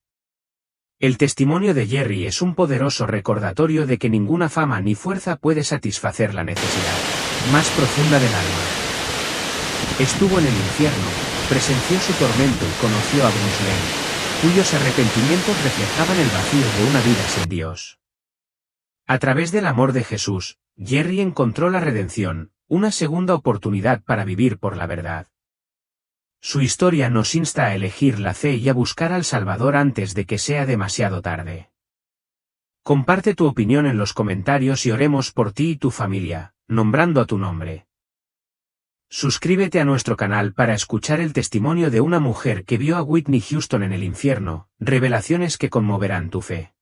El testimonio de Jerry es un poderoso recordatorio de que ninguna fama ni fuerza puede satisfacer la necesidad más profunda del alma. Estuvo en el infierno, presenció su tormento y conoció a Bruce Lee, cuyos arrepentimientos reflejaban el vacío de una vida sin Dios. A través del amor de Jesús, Jerry encontró la redención, una segunda oportunidad para vivir por la verdad. Su historia nos insta a elegir la fe y a buscar al Salvador antes de que sea demasiado tarde. Comparte tu opinión en los comentarios y oremos por ti y tu familia, nombrando a tu nombre. Suscríbete a nuestro canal para escuchar el testimonio de una mujer que vio a Whitney Houston en el infierno, revelaciones que conmoverán tu fe.